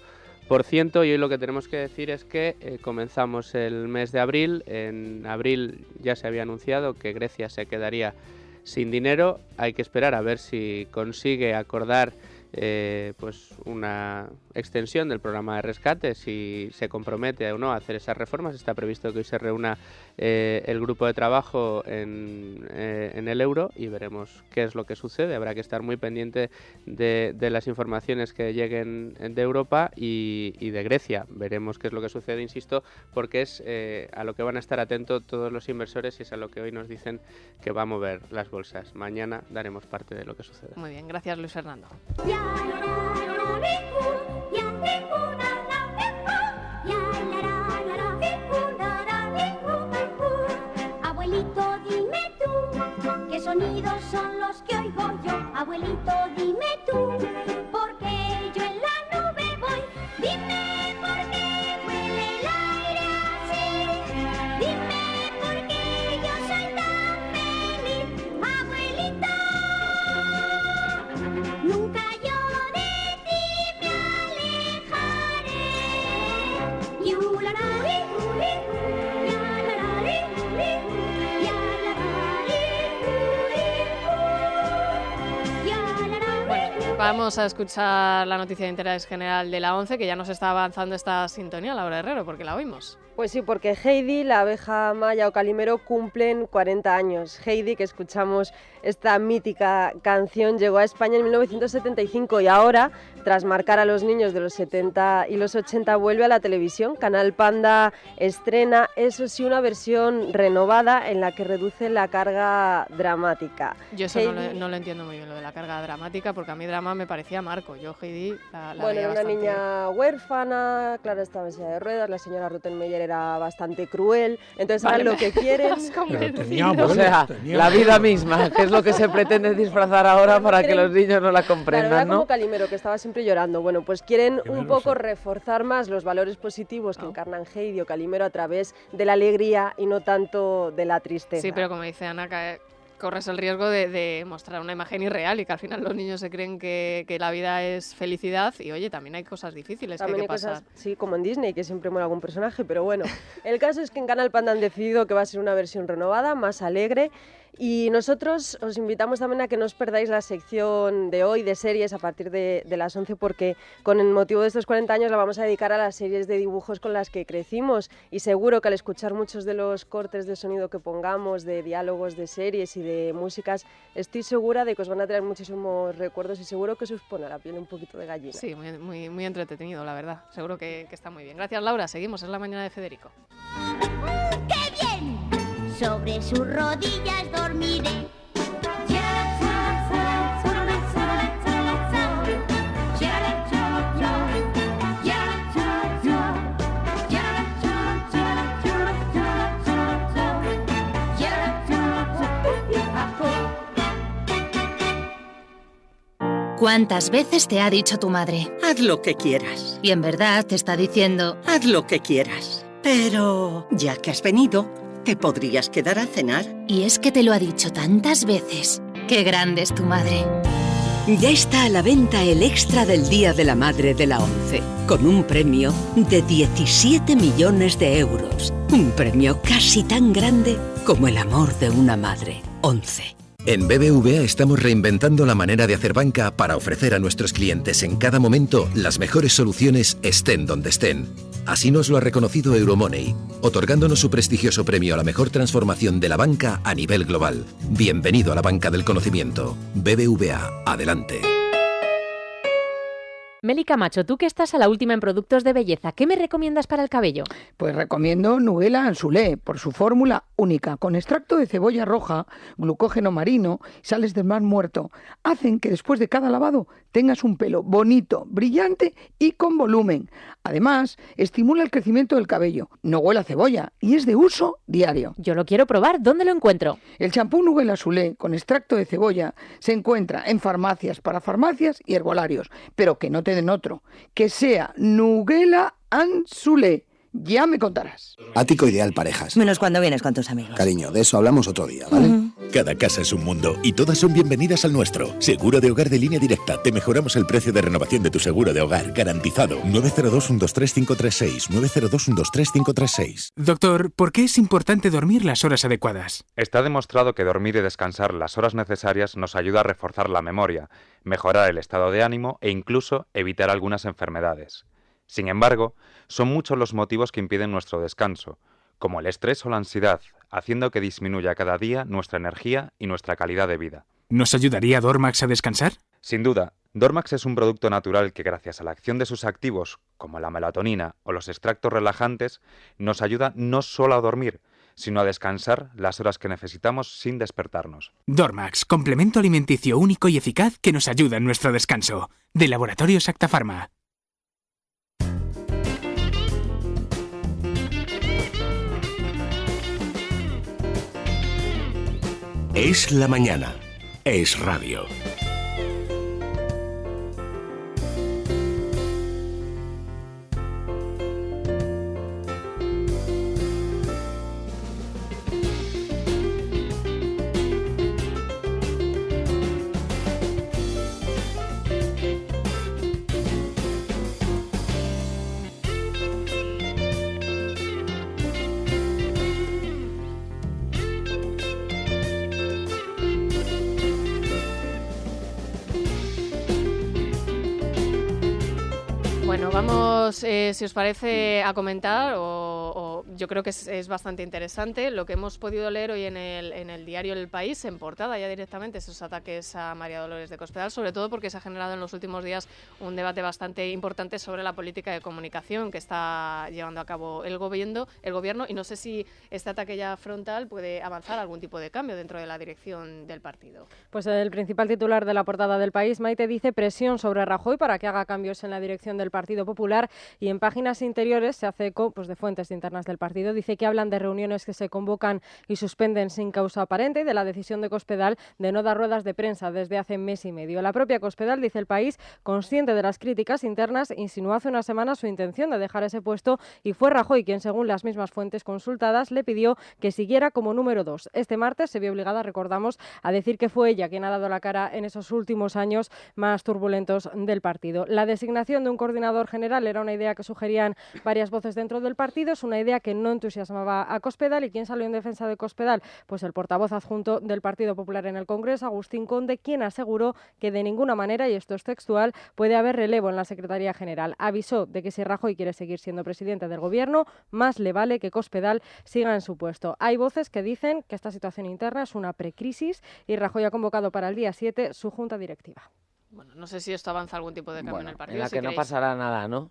Y hoy lo que tenemos que decir es que comenzamos el mes de abril. En abril ya se había anunciado que Grecia se quedaría sin dinero. Hay que esperar a ver si consigue acordar pues una extensión del programa de rescate, si se compromete o no a hacer esas reformas. Está previsto que hoy se reúna el grupo de trabajo en el euro y veremos qué es lo que sucede. Habrá que estar muy pendiente de las informaciones que lleguen de Europa y de Grecia. Veremos qué es lo que sucede, insisto, porque es a lo que van a estar atentos todos los inversores y es a lo que hoy nos dicen que va a mover las bolsas. Mañana daremos parte de lo que sucede. Muy bien, gracias Luis Fernando. Abuelito, dime tú, ¿qué sonidos son los que oigo yo? Abuelito, dime tú, ¿por qué yo en la nube voy? Dime por qué huele el aire así. Dime por qué yo soy tan feliz. Abuelito, nunca yo de ti me alejaré. Vamos a escuchar la noticia de interés general de la 11, que ya nos está avanzando esta sintonía, Laura Herrero, porque la oímos. Pues sí, porque Heidi, la abeja maya o calimero, cumplen 40 años. Heidi, que escuchamos esta mítica canción, llegó a España en 1975 y ahora, tras marcar a los niños de los 70 y los 80, vuelve a la televisión. Canal Panda estrena, eso sí, una versión renovada en la que reduce la carga dramática. Yo eso no lo entiendo muy bien, lo de la carga dramática, porque a mí drama me parecía Marco. Yo Heidi la bueno, veía era una bastante... niña huérfana, Clara estaba en silla de ruedas, la señora Rottenmeier era bastante cruel, entonces ahora lo que quieren... O sea, la vida misma, que es lo que se pretende disfrazar ahora para que los niños no la comprendan, claro, era ¿no? como Calimero, que estaba siempre llorando. Bueno, pues quieren un poco reforzar más los valores positivos que encarnan Heidi o Calimero a través de la alegría y no tanto de la tristeza. Sí, pero como dice Ana, corres el riesgo de mostrar una imagen irreal y que al final los niños se creen que la vida es felicidad y, oye, también hay cosas difíciles también que hay que pasar. Cosas, sí, como en Disney, que siempre muere algún personaje, pero bueno. El caso es que en Canal Panda han decidido que va a ser una versión renovada, más alegre. Y nosotros os invitamos también a que no os perdáis la sección de hoy de series a partir de las 11, porque con el motivo de estos 40 años la vamos a dedicar a las series de dibujos con las que crecimos, y seguro que al escuchar muchos de los cortes de sonido que pongamos, de diálogos de series y de músicas, estoy segura de que os van a traer muchísimos recuerdos y seguro que se os pone a la piel un poquito de gallina. Sí, muy entretenido, la verdad. Seguro que está muy bien. Gracias, Laura. Seguimos, es la mañana de Federico. ¡Qué bien! Sobre sus rodillas dormiré. ¿Cuántas veces te ha dicho tu madre? Haz lo que quieras. Y en verdad te está diciendo... Haz lo que quieras. Pero, ya que has venido, ¿te podrías quedar a cenar? Y es que te lo ha dicho tantas veces. ¡Qué grande es tu madre! Ya está a la venta el extra del Día de la Madre de la 11, con un premio de 17 millones de euros. Un premio casi tan grande como el amor de una madre. 11. En BBVA estamos reinventando la manera de hacer banca para ofrecer a nuestros clientes en cada momento las mejores soluciones, estén donde estén. Así nos lo ha reconocido Euromoney, otorgándonos su prestigioso premio a la mejor transformación de la banca a nivel global. Bienvenido a la banca del conocimiento. BBVA, adelante. Meli Camacho, tú que estás a la última en productos de belleza, ¿qué me recomiendas para el cabello? Pues recomiendo Nuguela Anzulé, por su fórmula única, con extracto de cebolla roja, glucógeno marino y sales del mar muerto. Hacen que después de cada lavado tengas un pelo bonito, brillante y con volumen. Además, estimula el crecimiento del cabello, no huele a cebolla y es de uso diario. Yo lo quiero probar, ¿dónde lo encuentro? El champú Nuguela Anzulé con extracto de cebolla se encuentra en farmacias, parafarmacias y herbolarios, pero que no te den otro, que sea Nuguela Anzulé. Ya me contarás. Ático ideal parejas. Menos cuando vienes con tus amigos. Cariño, de eso hablamos otro día, ¿vale? Cada casa es un mundo y todas son bienvenidas al nuestro. Seguro de Hogar de Línea Directa. Te mejoramos el precio de renovación de tu seguro de hogar, garantizado. 902-123-536. 902-123-536. Doctor, ¿por qué es importante dormir las horas adecuadas? Está demostrado que dormir y descansar las horas necesarias nos ayuda a reforzar la memoria, mejorar el estado de ánimo e incluso evitar algunas enfermedades. Sin embargo, son muchos los motivos que impiden nuestro descanso, como el estrés o la ansiedad, haciendo que disminuya cada día nuestra energía y nuestra calidad de vida. ¿Nos ayudaría Dormax a descansar? Sin duda, Dormax es un producto natural que gracias a la acción de sus activos, como la melatonina o los extractos relajantes, nos ayuda no solo a dormir, sino a descansar las horas que necesitamos sin despertarnos. Dormax, complemento alimenticio único y eficaz que nos ayuda en nuestro descanso. De Laboratorios Acta Pharma. Es la mañana. Es radio. Bueno, vamos, si os parece, a comentar, o yo creo que es bastante interesante lo que hemos podido leer hoy en el diario El País, en portada ya directamente, esos ataques a María Dolores de Cospedal, sobre todo porque se ha generado en los últimos días un debate bastante importante sobre la política de comunicación que está llevando a cabo el gobierno, y no sé si este ataque ya frontal puede avanzar algún tipo de cambio dentro de la dirección del partido. Pues el principal titular de la portada del País, Maite, dice presión sobre Rajoy para que haga cambios en la dirección del Partido Popular, y en páginas interiores se hace eco de fuentes internas del partido. Dice que hablan de reuniones que se convocan y suspenden sin causa aparente y de la decisión de Cospedal de no dar ruedas de prensa desde hace mes y medio. La propia Cospedal, dice El País, consciente de las críticas internas, insinuó hace unas semanas su intención de dejar ese puesto, y fue Rajoy quien, según las mismas fuentes consultadas, le pidió que siguiera como número 2. Este martes se vio obligada, recordamos, a decir que fue ella quien ha dado la cara en esos últimos años más turbulentos del partido. La designación de un coordinador general era una idea que sugerían varias voces dentro del partido, es una idea que no entusiasmaba a Cospedal. ¿Y quién salió en defensa de Cospedal? Pues el portavoz adjunto del Partido Popular en el Congreso, Agustín Conde, quien aseguró que de ninguna manera, y esto es textual, puede haber relevo en la Secretaría General. Avisó de que si Rajoy quiere seguir siendo presidente del Gobierno, más le vale que Cospedal siga en su puesto. Hay voces que dicen que esta situación interna es una precrisis y Rajoy ha convocado para el día 7 su junta directiva. Bueno, no sé si esto avanza algún tipo de cambio en el partido. En la que no pasará nada, ¿no?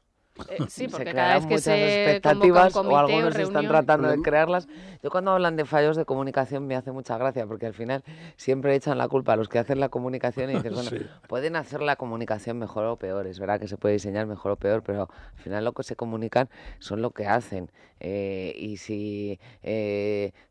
Sí, porque se cada vez que se expectativas convoca un comité o algunos reunión, están tratando de crearlas. Yo cuando hablan de fallos de comunicación me hace mucha gracia, porque al final siempre echan la culpa a los que hacen la comunicación y dices, bueno, sí, pueden hacer la comunicación mejor o peor, es verdad que se puede diseñar mejor o peor, pero al final lo que se comunican son lo que hacen. Y si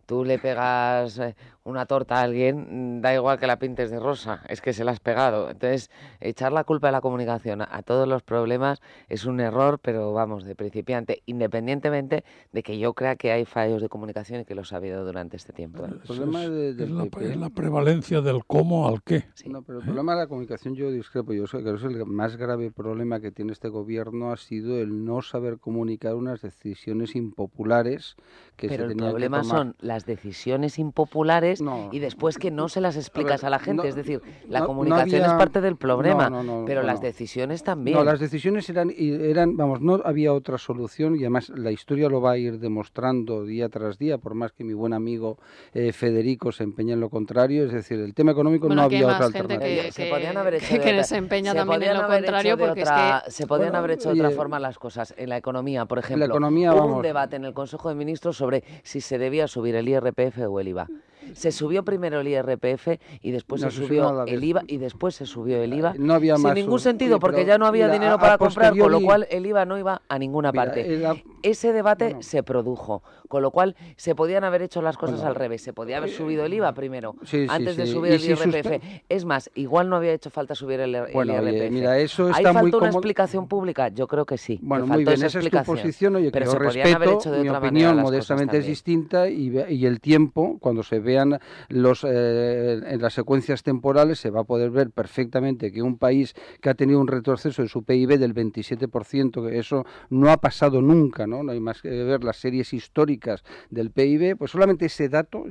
tú le pegas una torta a alguien, da igual que la pintes de rosa, es que se la has pegado. Entonces, echar la culpa de la comunicación a todos los problemas es un error, pero vamos, de principiante, independientemente de que yo crea que hay fallos de comunicación y que los ha habido durante este tiempo. El problema es la prevalencia del cómo al qué. Sí. No, pero el problema de la comunicación yo discrepo. Yo creo que el más grave problema que tiene este gobierno ha sido el no saber comunicar unas decisiones impopulares que pero se tenían que tomar. El problema son las decisiones impopulares y después que no se las explicas a la gente. Es decir, la comunicación es parte del problema, pero las decisiones también. No, las decisiones eran, vamos, no había otra solución, y además la historia lo va a ir demostrando día tras día, por más que mi buen amigo Federico se empeñe en lo contrario. Es decir, el tema económico no había otra alternativa. Se podían haber hecho que se empeña también en lo contrario, porque se podían haber hecho de otra forma las cosas. En la economía, por ejemplo, hubo un debate en el Consejo de Ministros sobre si se debía subir el IRPF o el IVA. Se subió primero el IRPF y después se subió el IVA y después se subió el IVA no había sin ningún sentido, porque ya no había dinero para comprar, con lo cual el IVA no iba a ninguna parte. Ese debate se produjo, con lo cual se podían haber hecho las cosas al revés. Se podía haber subido el IVA primero, antes de subir el IRPF. Es más, igual no había hecho falta subir el IRPF. Mira, eso está ¿Ahí falta muy una explicación pública? Yo creo que sí. Bueno, muy bien, esa es tu posición, oye, que yo respeto, mi opinión modestamente es distinta, y el tiempo, cuando se ve vean en las secuencias temporales, se va a poder ver perfectamente que un país que ha tenido un retroceso de su PIB del 27%, que eso no ha pasado nunca, ¿no? No hay más que ver las series históricas del PIB, pues solamente ese dato,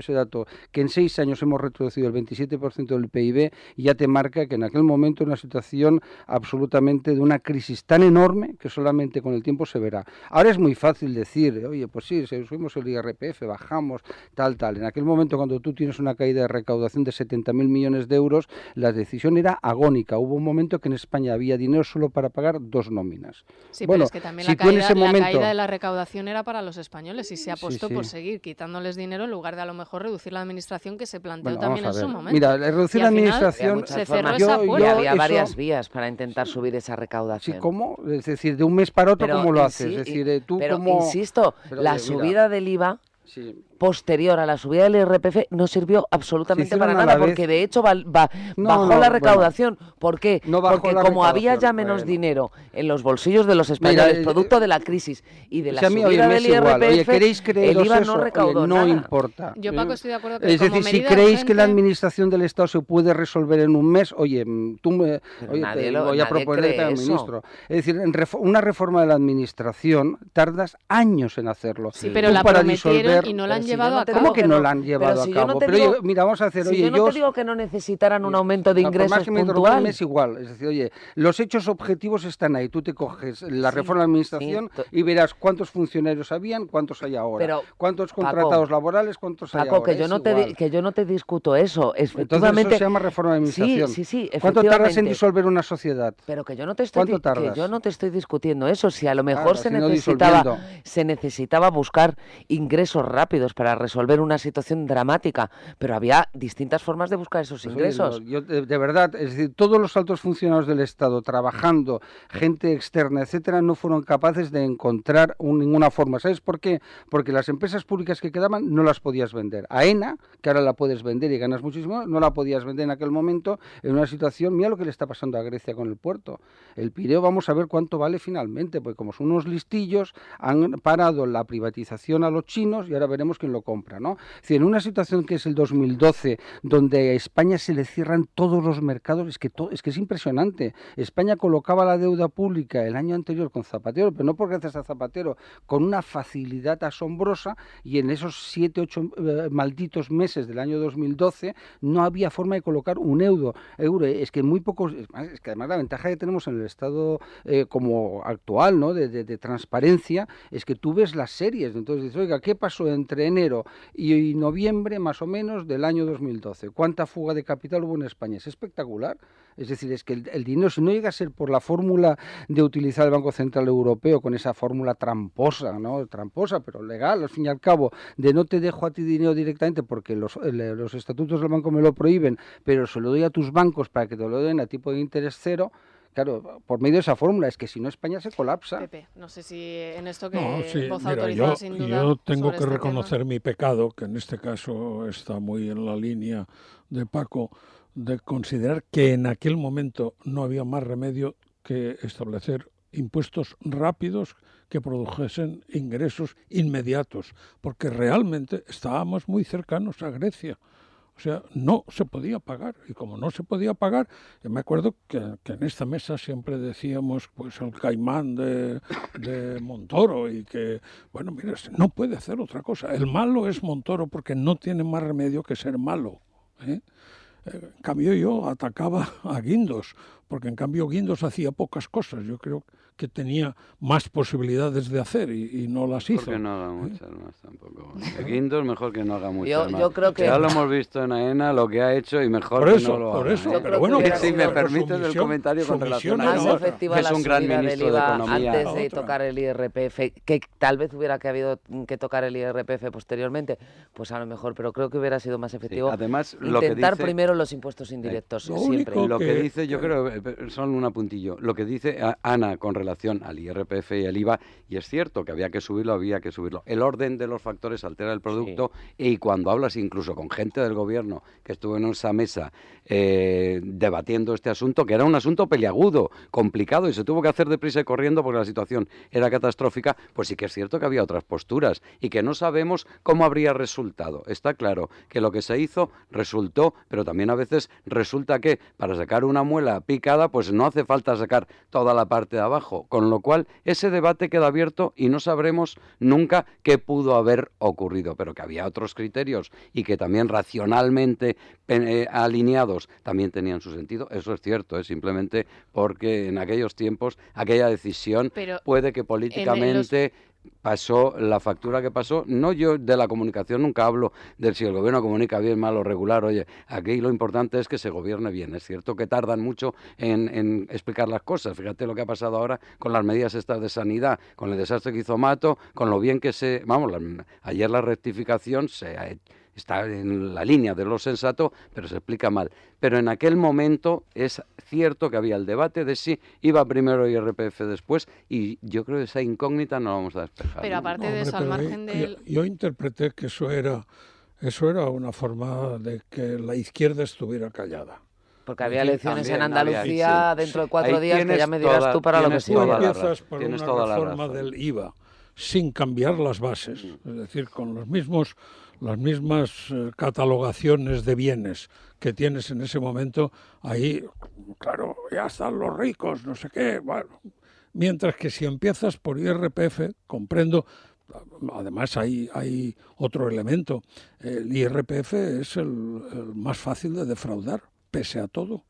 que en 6 años hemos retrocedido el 27% del PIB, ya te marca que en aquel momento era una situación absolutamente de una crisis tan enorme que solamente con el tiempo se verá. Ahora es muy fácil decir, oye, pues sí, subimos el IRPF, bajamos, tal. En aquel momento, cuando tú tienes una caída de recaudación de 70.000 millones de euros, la decisión era agónica. Hubo un momento que en España había dinero solo para pagar 2 nóminas. Sí, bueno, pero es que también la caída de la recaudación era para los españoles y se apostó por seguir quitándoles dinero en lugar de a lo mejor reducir la administración, que se planteó también en su momento. Mira, reducir la administración... Se cerró esa puerta. Y había varias vías para intentar subir esa recaudación. Sí, ¿cómo? Es decir, de un mes para otro, ¿cómo lo haces? Es decir, tú como... Insisto, la subida del IVA... Sí. Posterior a la subida del IRPF no sirvió absolutamente para nada, porque de hecho bajó la recaudación. Bueno. ¿Por qué? Porque como había ya menos dinero en los bolsillos de los españoles, producto de la crisis y de la subida del IRPF, el IVA no recaudó nada. No importa. Yo, Paco, estoy de acuerdo que es decir, si creéis que la administración del Estado se puede resolver en un mes, oye, te voy a proponer al ministro. Es decir, una reforma de la administración tardas años en hacerlo. Sí, pero la prometieron y no la han llevado a cabo. ¿Cómo que no la han llevado a cabo? Pero mira, vamos a hacer... Si yo no te digo que no necesitaran un aumento de ingresos puntual. Es igual. Es decir, oye, los hechos objetivos están ahí. Tú te coges la reforma de la administración y verás cuántos funcionarios habían, cuántos hay ahora. Pero, cuántos contratados laborales, cuántos hay ahora. Que yo no te discuto eso. Entonces eso se llama reforma de administración. Sí, ¿Cuánto tardas en disolver una sociedad? Pero que yo no te estoy discutiendo eso. Si a lo mejor se necesitaba buscar ingresos rápidos para resolver una situación dramática, pero había distintas formas de buscar esos ingresos. Yo, de verdad, es decir, todos los altos funcionarios del Estado trabajando, gente externa, etcétera, no fueron capaces de encontrar ninguna forma. ¿Sabes por qué? Porque las empresas públicas que quedaban no las podías vender. AENA, que ahora la puedes vender y ganas muchísimo, no la podías vender en aquel momento en una situación, mira lo que le está pasando a Grecia con el puerto. El Pireo, vamos a ver cuánto vale finalmente, porque como son unos listillos, han parado la privatización a los chinos y ahora veremos quién lo compra, ¿no? Es decir, en una situación que es el 2012, donde a España se le cierran todos los mercados, es que es impresionante. España colocaba la deuda pública el año anterior con Zapatero, pero no por gracias a Zapatero, con una facilidad asombrosa, y en esos 7, 8 malditos meses del año 2012 no había forma de colocar un euro. Es que muy pocos, es que además la ventaja que tenemos en el Estado como actual, ¿no? de transparencia, es que tú ves las series, entonces dices, oiga, ¿qué pasó entre enero y noviembre más o menos del año 2012? ¿Cuánta fuga de capital hubo en España? Es espectacular. Es decir, es que el dinero, si no llega a ser por la fórmula de utilizar el Banco Central Europeo, con esa fórmula tramposa, ¿no? Tramposa, pero legal, al fin y al cabo, de no te dejo a ti dinero directamente porque los estatutos del banco me lo prohíben, pero se lo doy a tus bancos para que te lo den a tipo de interés cero. Claro, por medio de esa fórmula, es que si no España se colapsa. Pepe, no sé si en esto voz autorizada sin duda. Yo tengo que reconocer mi pecado, que en este caso está muy en la línea de Paco, de considerar que en aquel momento no había más remedio que establecer impuestos rápidos que produjesen ingresos inmediatos, porque realmente estábamos muy cercanos a Grecia. O sea, no se podía pagar, y como no se podía pagar, yo me acuerdo que en esta mesa siempre decíamos pues el caimán de Montoro, y que, bueno, mira, no puede hacer otra cosa. El malo es Montoro porque no tiene más remedio que ser malo, ¿eh? En cambio yo atacaba a Guindos, porque en cambio Guindos hacía pocas cosas. Yo creo que tenía más posibilidades de hacer y no las hizo. Mejor que no haga muchas más tampoco. Guindos mejor que no haga muchas más. Yo creo que... Ya lo hemos visto en AENA, lo que ha hecho, y mejor por eso, que no lo haga. Por eso, pero bueno, si me permites el comentario con relación a eso, que es un gran ministro de Economía. Antes de tocar el IRPF, que tal vez hubiera habido que tocar el IRPF posteriormente, pues a lo mejor, pero creo que hubiera sido más efectivo. Sí, además, intentar primero los impuestos indirectos, siempre. Lo que dice, yo creo, son un apuntillo, lo que dice Ana con relación al IRPF y al IVA, y es cierto que había que subirlo. El orden de los factores altera el producto, y cuando hablas incluso con gente del gobierno que estuvo en esa mesa debatiendo este asunto, que era un asunto peliagudo, complicado, y se tuvo que hacer deprisa y corriendo porque la situación era catastrófica, pues sí que es cierto que había otras posturas y que no sabemos cómo habría resultado. Está claro que lo que se hizo resultó, pero también a veces resulta que para sacar una muela picada, pues no hace falta sacar toda la parte de abajo, con lo cual ese debate queda abierto y no sabremos nunca qué pudo haber ocurrido, pero que había otros criterios y que también racionalmente alineados también tenían su sentido, eso es cierto, simplemente porque en aquellos tiempos aquella decisión puede que políticamente pasó la factura que pasó. No, yo de la comunicación nunca hablo de si el gobierno comunica bien, mal o regular. Oye, aquí lo importante es que se gobierne bien. Es cierto que tardan mucho en explicar las cosas. Fíjate lo que ha pasado ahora con las medidas estas de sanidad, con el desastre que hizo Mato, con lo bien que ayer la rectificación está en la línea de lo sensato, pero se explica mal. Pero en aquel momento es cierto que había el debate de si iba primero IRPF después, y yo creo que esa incógnita no la vamos a despejar. Pero aparte de eso, al margen del... Yo interpreté que eso era una forma de que la izquierda estuviera callada. Porque había elecciones en Andalucía dentro de 4 días, que ya me dirás tú para lo que sea. Tú empiezas por una reforma del IVA sin cambiar las bases, es decir, con las mismas catalogaciones de bienes que tienes en ese momento, ahí, claro, ya están los ricos, no sé qué, bueno. Mientras que si empiezas por IRPF, comprendo, además hay otro elemento, el IRPF es el más fácil de defraudar, pese a todo. O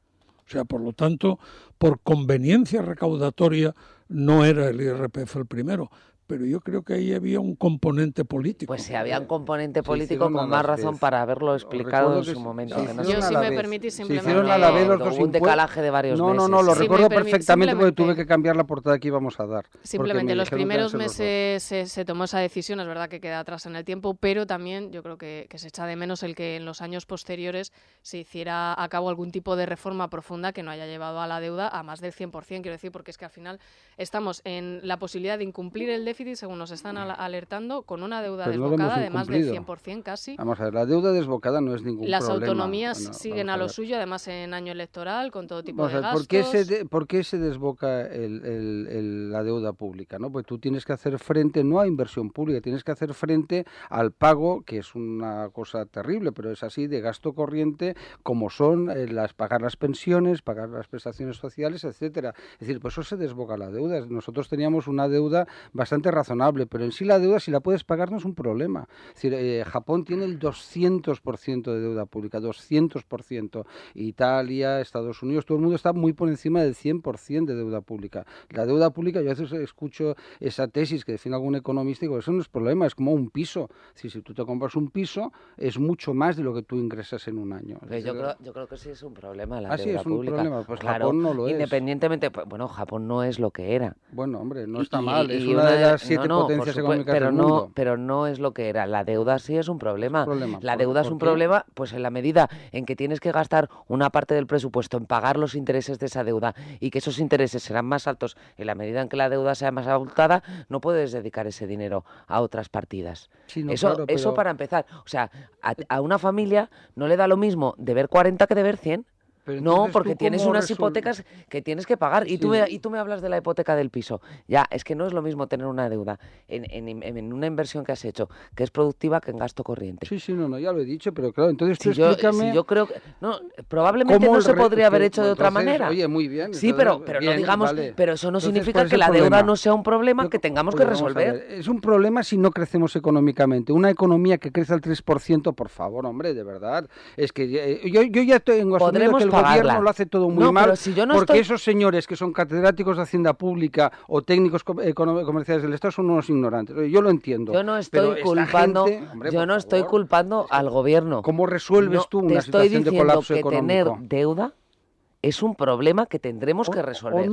sea, por lo tanto, por conveniencia recaudatoria no era el IRPF el primero. Pero yo creo que ahí había un componente político. Pues si había un componente político, con más razón para haberlo explicado en su momento. Yo, si me permitís, simplemente... Hubo un decalaje de varios meses. No, lo recuerdo perfectamente porque tuve que cambiar la portada que íbamos a dar. Simplemente los primeros meses se tomó esa decisión, es verdad que queda atrás en el tiempo, pero también yo creo que se echa de menos el que en los años posteriores se hiciera a cabo algún tipo de reforma profunda que no haya llevado a la deuda a más del 100%, quiero decir, porque es que al final estamos en la posibilidad de incumplir el déficit, según nos están alertando, con una deuda desbocada de más del 100% casi. Vamos a ver, la deuda desbocada no es ningún problema. Las autonomías siguen a lo suyo, además en año electoral, con todo tipo de gastos. ¿Por qué se desboca la deuda pública? ¿No? Pues tú tienes que hacer frente, no a inversión pública, tienes que hacer frente al pago, que es una cosa terrible, pero es así, de gasto corriente, como son pagar las pensiones, pagar las prestaciones sociales, etcétera. Es decir, por eso se desboca la deuda. Nosotros teníamos una deuda bastante razonable, pero en sí la deuda, si la puedes pagar, no es un problema. Es decir, Japón tiene el 200% de deuda pública, 200%. Italia, Estados Unidos, todo el mundo está muy por encima del 100% de deuda pública. La deuda pública, yo a veces escucho esa tesis que define algún economista y digo, eso no es problema, es como un piso. Es decir, si tú te compras un piso, es mucho más de lo que tú ingresas en un año. Yo creo que sí es un problema la deuda sí es un pública. Problema, pues claro, Japón no lo es. Independientemente, bueno, Japón no es lo que era. Bueno, hombre, no está mal, es una de las 7 potencias económicas del mundo. Pero no es lo que era. La deuda sí es un problema. La deuda es un problema, pues en la medida en que tienes que gastar una parte del presupuesto en pagar los intereses de esa deuda y que esos intereses serán más altos en la medida en que la deuda sea más abultada, no puedes dedicar ese dinero a otras partidas. Sí, no, eso para empezar. O sea, a una familia no le da lo mismo deber 40 que deber 100. No, porque tienes unas hipotecas que tienes que pagar. Y, sí. tú me hablas de la hipoteca del piso. Ya, es que no es lo mismo tener una deuda en una inversión que has hecho, que es productiva, que en gasto corriente. Sí, no, ya lo he dicho, pero claro, entonces tú explícame... yo creo que... No, probablemente no se podría haber hecho de otra manera. Oye, muy bien. Sí, pero no digamos... Vale. Pero eso no significa que la deuda no sea un problema que tengamos que resolver. Es un problema si no crecemos económicamente. Una economía que crece al 3%, por favor, hombre, de verdad. Es que yo ya tengo asumido que el gobierno lo hace todo muy mal, porque esos señores que son catedráticos de Hacienda Pública o técnicos comerciales del Estado son unos ignorantes. Yo lo entiendo. Yo no estoy culpando al gobierno. ¿Cómo resuelves tú una situación de colapso económico? Te estoy diciendo que tener deuda es un problema que tendremos que resolver.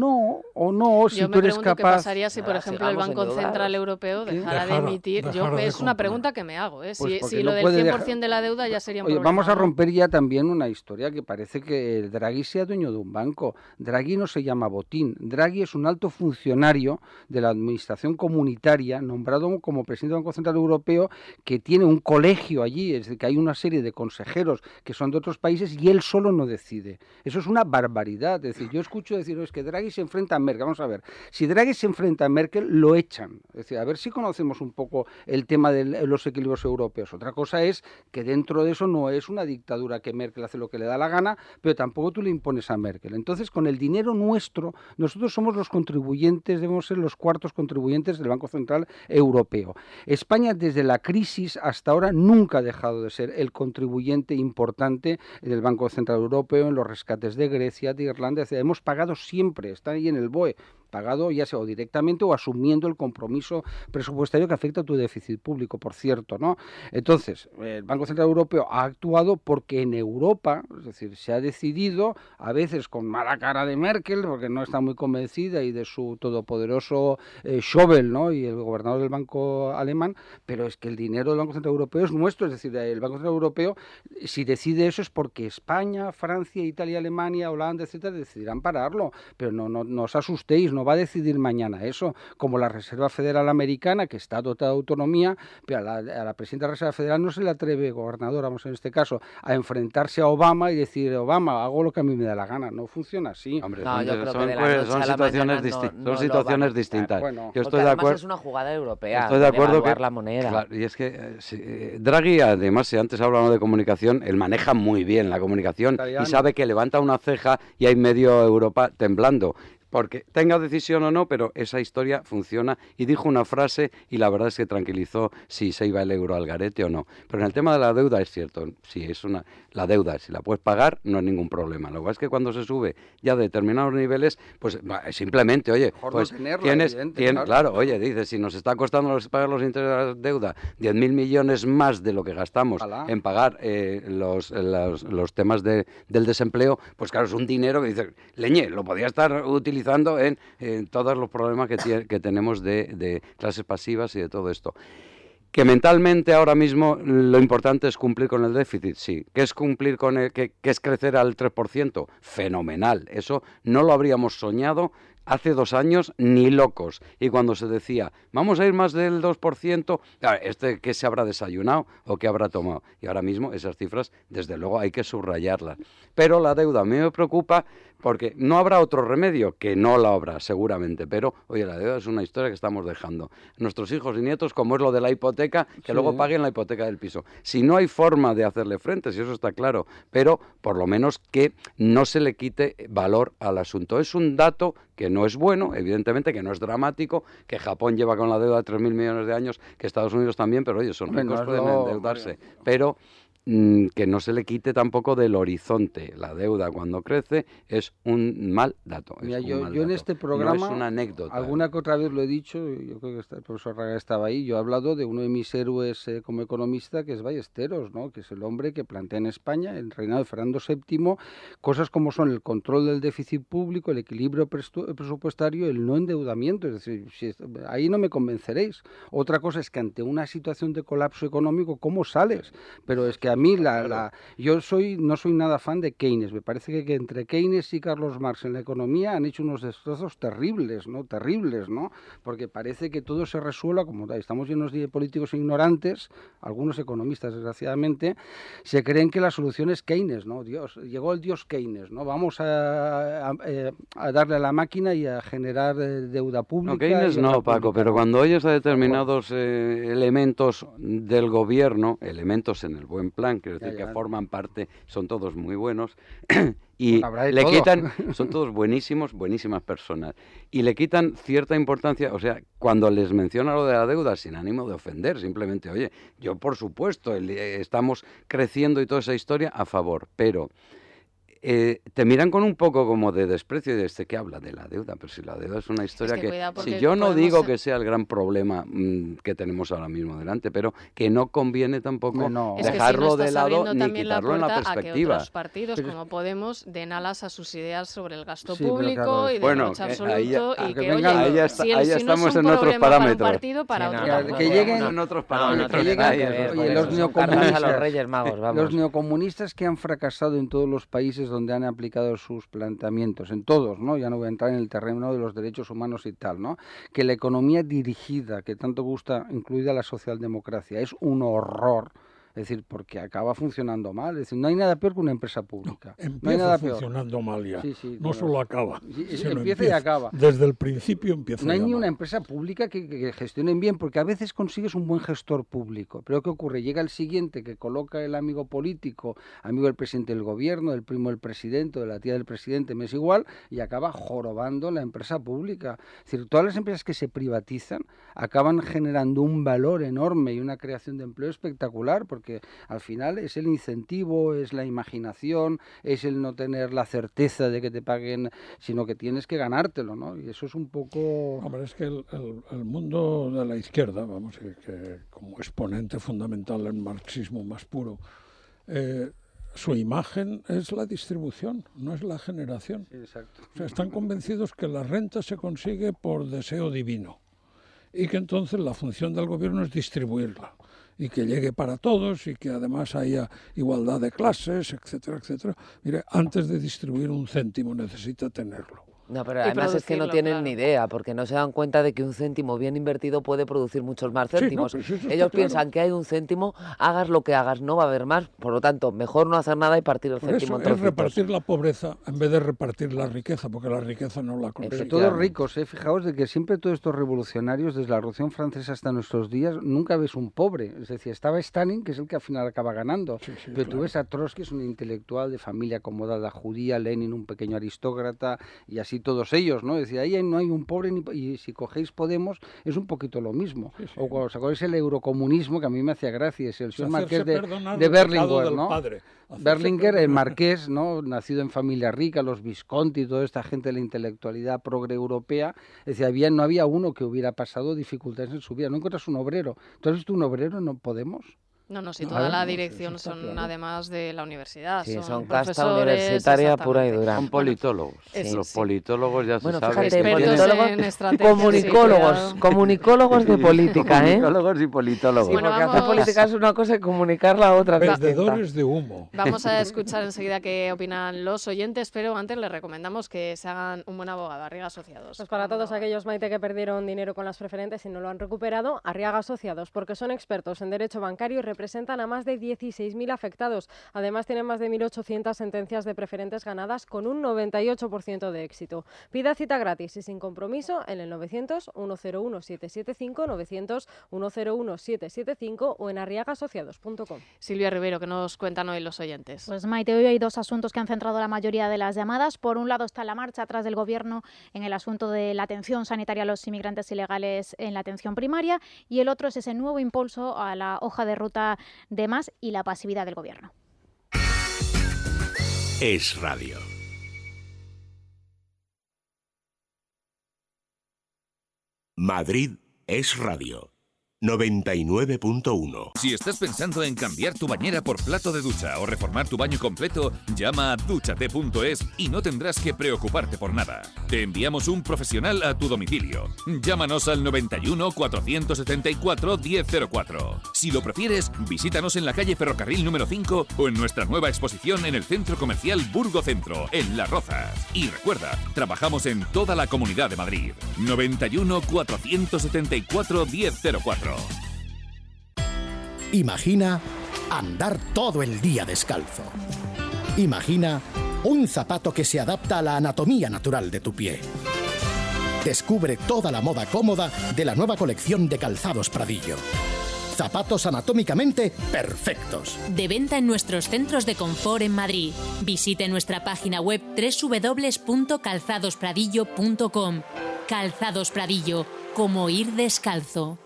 O no, si yo tú eres me pregunto capaz... qué pasaría si, por ejemplo, el Banco Central Europeo dejara de emitir... Es una pregunta que me hago, ¿eh? Pues si lo del 100% de la deuda ya sería un problema. Vamos a romper ya también una historia que parece que Draghi sea dueño de un banco. Draghi no se llama Botín. Draghi es un alto funcionario de la administración comunitaria, nombrado como presidente del Banco Central Europeo, que tiene un colegio allí, es decir, que hay una serie de consejeros que son de otros países y él solo no decide. Eso es una barbaridad. Es decir, yo escucho decir, es que Draghi se enfrenta a Merkel. Vamos a ver, si Draghi se enfrenta a Merkel, lo echan. Es decir, a ver si conocemos un poco el tema de los equilibrios europeos. Otra cosa es que dentro de eso no es una dictadura que Merkel hace lo que le da la gana, pero tampoco tú le impones a Merkel. Entonces, con el dinero nuestro, nosotros somos los contribuyentes, debemos ser los cuartos contribuyentes del Banco Central Europeo. España, desde la crisis hasta ahora, nunca ha dejado de ser el contribuyente importante del Banco Central Europeo en los rescates de Grecia, de Irlanda. Hemos pagado siempre, está ahí en el BOE, pagado ya sea o directamente o asumiendo el compromiso presupuestario que afecta a tu déficit público, por cierto, ¿no? Entonces, el Banco Central Europeo ha actuado porque en Europa, es decir, se ha decidido, a veces con mala cara de Merkel, porque no está muy convencida, y de su todopoderoso Schäuble, ¿no?, y el gobernador del Banco alemán, pero es que el dinero del Banco Central Europeo es nuestro, es decir, el Banco Central Europeo, si decide eso es porque España, Francia, Italia, Alemania, Holanda, etcétera, decidirán pararlo, pero no os asustéis, no va a decidir mañana eso, como la Reserva Federal Americana, que está dotada de autonomía, pero a la presidenta de la Reserva Federal no se le atreve, gobernadora, vamos en este caso, a enfrentarse a Obama y decir, Obama, hago lo que a mí me da la gana. No funciona así. Hombre, son situaciones distintas. Bueno, yo estoy de acuerdo. Es una jugada europea. Estoy de acuerdo que la moneda. Claro, y es que Draghi, además, si antes hablamos de comunicación, él maneja muy bien la comunicación y sabe que levanta una ceja y hay medio Europa temblando. Porque tenga decisión o no, pero esa historia funciona, y dijo una frase y la verdad es que tranquilizó si se iba el euro al garete o no. Pero en el tema de la deuda es cierto, la deuda, si la puedes pagar, no hay ningún problema. Lo que pasa es que cuando se sube ya de determinados niveles, pues simplemente, oye, pues claro, oye, dice, si nos está costando pagar los intereses de la deuda 10.000 millones más de lo que gastamos en pagar los temas del desempleo, pues claro, es un dinero que dice, leñe, lo podía estar utilizando en todos los problemas que tenemos de clases pasivas y de todo esto. Que mentalmente ahora mismo lo importante es cumplir con el déficit, sí. ¿Qué es cumplir con qué es crecer al 3%? Fenomenal. Eso no lo habríamos soñado hace 2 años ni locos. Y cuando se decía, vamos a ir más del 2%, claro, ¿qué se habrá desayunado o qué habrá tomado? Y ahora mismo esas cifras, desde luego, hay que subrayarlas. Pero la deuda a mí me preocupa porque no habrá otro remedio, que no la habrá seguramente, pero, oye, la deuda es una historia que estamos dejando. Nuestros hijos y nietos, como es lo de la hipoteca, que luego paguen la hipoteca del piso. Si no hay forma de hacerle frente, si eso está claro, pero por lo menos que no se le quite valor al asunto. Es un dato que no es bueno, evidentemente, que no es dramático, que Japón lleva con la deuda 3.000 millones de años, que Estados Unidos también, pero oye, son ricos, pueden endeudarse. Pero que no se le quite tampoco del horizonte. La deuda cuando crece es un mal dato. Mira, yo en este programa, no es una anécdota. Alguna que otra vez lo he dicho, yo creo que el profesor Raga estaba ahí, yo he hablado de uno de mis héroes como economista, que es Ballesteros, ¿no?, que es el hombre que plantea en España, el reinado de Fernando VII, cosas como son el control del déficit público, el equilibrio presupuestario, el no endeudamiento. Es decir, ahí no me convenceréis. Otra cosa es que ante una situación de colapso económico, ¿cómo sales? Pero es que a mí yo no soy nada fan de Keynes. Me parece que entre Keynes y Carlos Marx en la economía han hecho unos destrozos terribles, ¿no? Porque parece que todo se resuelva, como estamos llenos de políticos ignorantes, algunos economistas desgraciadamente, se creen que la solución es Keynes, ¿no? Llegó el dios Keynes, ¿no? Vamos a darle a la máquina y a generar deuda pública. No, Keynes no, Paco, pero cuando oyes a determinados elementos del gobierno, elementos en el buen plan, quiero decir que forman parte, son todos muy buenos, y le quitan, son todos buenísimas personas, y le quitan cierta importancia, o sea, cuando les menciona lo de la deuda, sin ánimo de ofender, simplemente, oye, yo por supuesto, estamos creciendo y toda esa historia a favor, pero te miran con un poco como de desprecio y de ¿qué habla de la deuda? Pero si la deuda es una historia si yo no digo que sea el gran problema que tenemos ahora mismo delante, pero que no conviene tampoco dejarlo de lado ni quitarlo en la perspectiva. A que otros partidos como Podemos den alas a sus ideas sobre el gasto público y de derroche absoluto y que oye, si no es un problema para un partido, para otro. Que lleguen en otros parámetros. Los neocomunistas que han fracasado en todos los países donde han aplicado sus planteamientos, en todos, ¿no? Ya no voy a entrar en el terreno de los derechos humanos y tal, ¿no? Que la economía dirigida, que tanto gusta, incluida la socialdemocracia, es un horror. Es decir, porque acaba funcionando mal. Es decir, no hay nada peor que una empresa pública. No hay nada funcionando mal ya. No solo acaba. Empieza y acaba. Desde el principio empieza. No hay ni una empresa pública que gestionen bien, porque a veces consigues un buen gestor público. Pero ¿qué ocurre? Llega el siguiente que coloca el amigo político, amigo del presidente del gobierno, del primo del presidente, de la tía del presidente, me es igual, y acaba jorobando la empresa pública. Es decir, todas las empresas que se privatizan acaban generando un valor enorme y una creación de empleo espectacular, porque al final es el incentivo, es la imaginación, es el no tener la certeza de que te paguen, sino que tienes que ganártelo, ¿no? Y eso es un poco... Hombre, es que el mundo de la izquierda, vamos, que como exponente fundamental del marxismo más puro, su imagen es la distribución, no es la generación. Sí, exacto. O sea, están convencidos que la renta se consigue por deseo divino y que entonces la función del gobierno es distribuirla y que llegue para todos y que además haya igualdad de clases, etcétera, etcétera. Mire, antes de distribuir un céntimo necesita tenerlo. No, pero además es que no tienen ni idea, porque no se dan cuenta de que un céntimo bien invertido puede producir muchos más céntimos. Ellos piensan que hay un céntimo, hagas lo que hagas, no va a haber más, por lo tanto, mejor no hacer nada y partir el céntimo en trocitos. Es repartir la pobreza en vez de repartir la riqueza, porque la riqueza no la consigue. Pero todos ricos, fijaos de que siempre todos estos revolucionarios, desde la Revolución Francesa hasta nuestros días, nunca ves un pobre. Es decir, estaba Stalin, que es el que al final acaba ganando, pero tú ves a Trotsky, es un intelectual de familia acomodada judía, Lenin, un pequeño aristócrata, y así todos ellos, ¿no? Es decir, ahí no hay un pobre, y si cogéis Podemos es un poquito lo mismo. O cuando sacáis el eurocomunismo, que a mí me hacía gracia, es el señor marqués de Berlinguer, ¿no? Berlinguer, el marqués, ¿no? Nacido en familia rica, los Visconti, toda esta gente de la intelectualidad progre europea, es decir, no había uno que hubiera pasado dificultades en su vida. No encuentras un obrero. ¿Tú has visto un obrero en Podemos? No, si toda la dirección son además de la universidad. Sí, son casta universitaria pura y dura. Son politólogos. Los politólogos ya se sabe. Fíjate, comunicólogos de política, Comunicólogos y politólogos. Sí, porque hacer política es una cosa y comunicar la otra. Vendedores de humo. Vamos a escuchar enseguida qué opinan los oyentes, pero antes les recomendamos que se hagan un buen abogado, Arriaga Asociados. Pues para todos aquellos, Maite, que perdieron dinero con las preferentes y no lo han recuperado, Arriaga Asociados, porque son expertos en derecho bancario y representan a más de 16.000 afectados. Además, tienen más de 1.800 sentencias de preferentes ganadas con un 98% de éxito. Pida cita gratis y sin compromiso en el 900-101-775, 900-101-775 o en arriagasociados.com. Silvia Rivero, ¿qué nos cuentan hoy los oyentes? Pues Maite, hoy hay dos asuntos que han centrado la mayoría de las llamadas. Por un lado está la marcha atrás del Gobierno en el asunto de la atención sanitaria a los inmigrantes ilegales en la atención primaria, y el otro es ese nuevo impulso a la hoja de ruta de más y la pasividad del Gobierno. Es Radio. Madrid es Radio. 99.1. Si estás pensando en cambiar tu bañera por plato de ducha o reformar tu baño completo, llama a dúchate.es y no tendrás que preocuparte por nada. Te enviamos un profesional a tu domicilio. Llámanos al 91 474 1004. Si lo prefieres, visítanos en la calle Ferrocarril número 5 o en nuestra nueva exposición en el Centro Comercial Burgo Centro, en Las Rozas. Y recuerda, trabajamos en toda la Comunidad de Madrid. 91 474 1004. Imagina andar todo el día descalzo. Imagina un zapato que se adapta a la anatomía natural de tu pie. Descubre toda la moda cómoda de la nueva colección de Calzados Pradillo. Zapatos anatómicamente perfectos. De venta en nuestros centros de confort en Madrid. Visite nuestra página web www.calzadospradillo.com. Calzados Pradillo, como ir descalzo.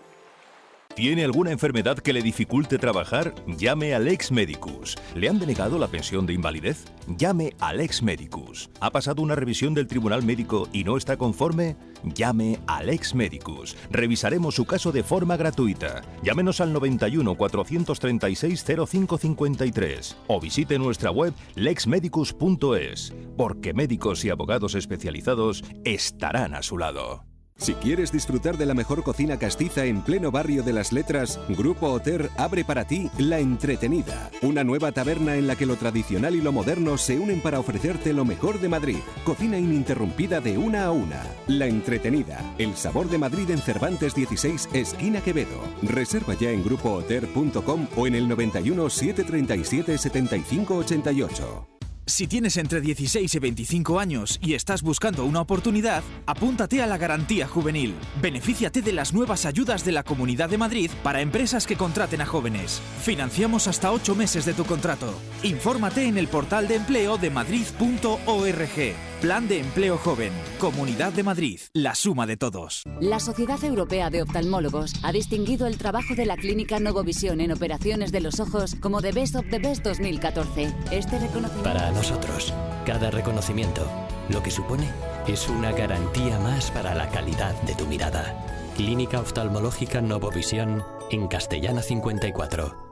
¿Tiene alguna enfermedad que le dificulte trabajar? Llame al Lex Medicus. ¿Le han denegado la pensión de invalidez? Llame al Lex Medicus. ¿Ha pasado una revisión del Tribunal Médico y no está conforme? Llame al Lex Medicus. Revisaremos su caso de forma gratuita. Llámenos al 91 436 0553 o visite nuestra web lexmedicus.es, porque médicos y abogados especializados estarán a su lado. Si quieres disfrutar de la mejor cocina castiza en pleno barrio de las Letras, Grupo Oter abre para ti La Entretenida, una nueva taberna en la que lo tradicional y lo moderno se unen para ofrecerte lo mejor de Madrid. Cocina ininterrumpida de una a una. La Entretenida, el sabor de Madrid en Cervantes 16, esquina Quevedo. Reserva ya en grupooter.com o en el 91 737 75 88. Si tienes entre 16 y 25 años y estás buscando una oportunidad, apúntate a la Garantía Juvenil. Benefíciate de las nuevas ayudas de la Comunidad de Madrid para empresas que contraten a jóvenes. Financiamos hasta 8 meses de tu contrato. Infórmate en el portal de empleo de madrid.org. Plan de Empleo Joven. Comunidad de Madrid. La suma de todos. La Sociedad Europea de Oftalmólogos ha distinguido el trabajo de la clínica Novovisión en operaciones de los ojos como The Best of the Best 2014. Este reconocimiento... Para nosotros, cada reconocimiento, lo que supone es una garantía más para la calidad de tu mirada. Clínica Oftalmológica Novovisión en Castellana 54.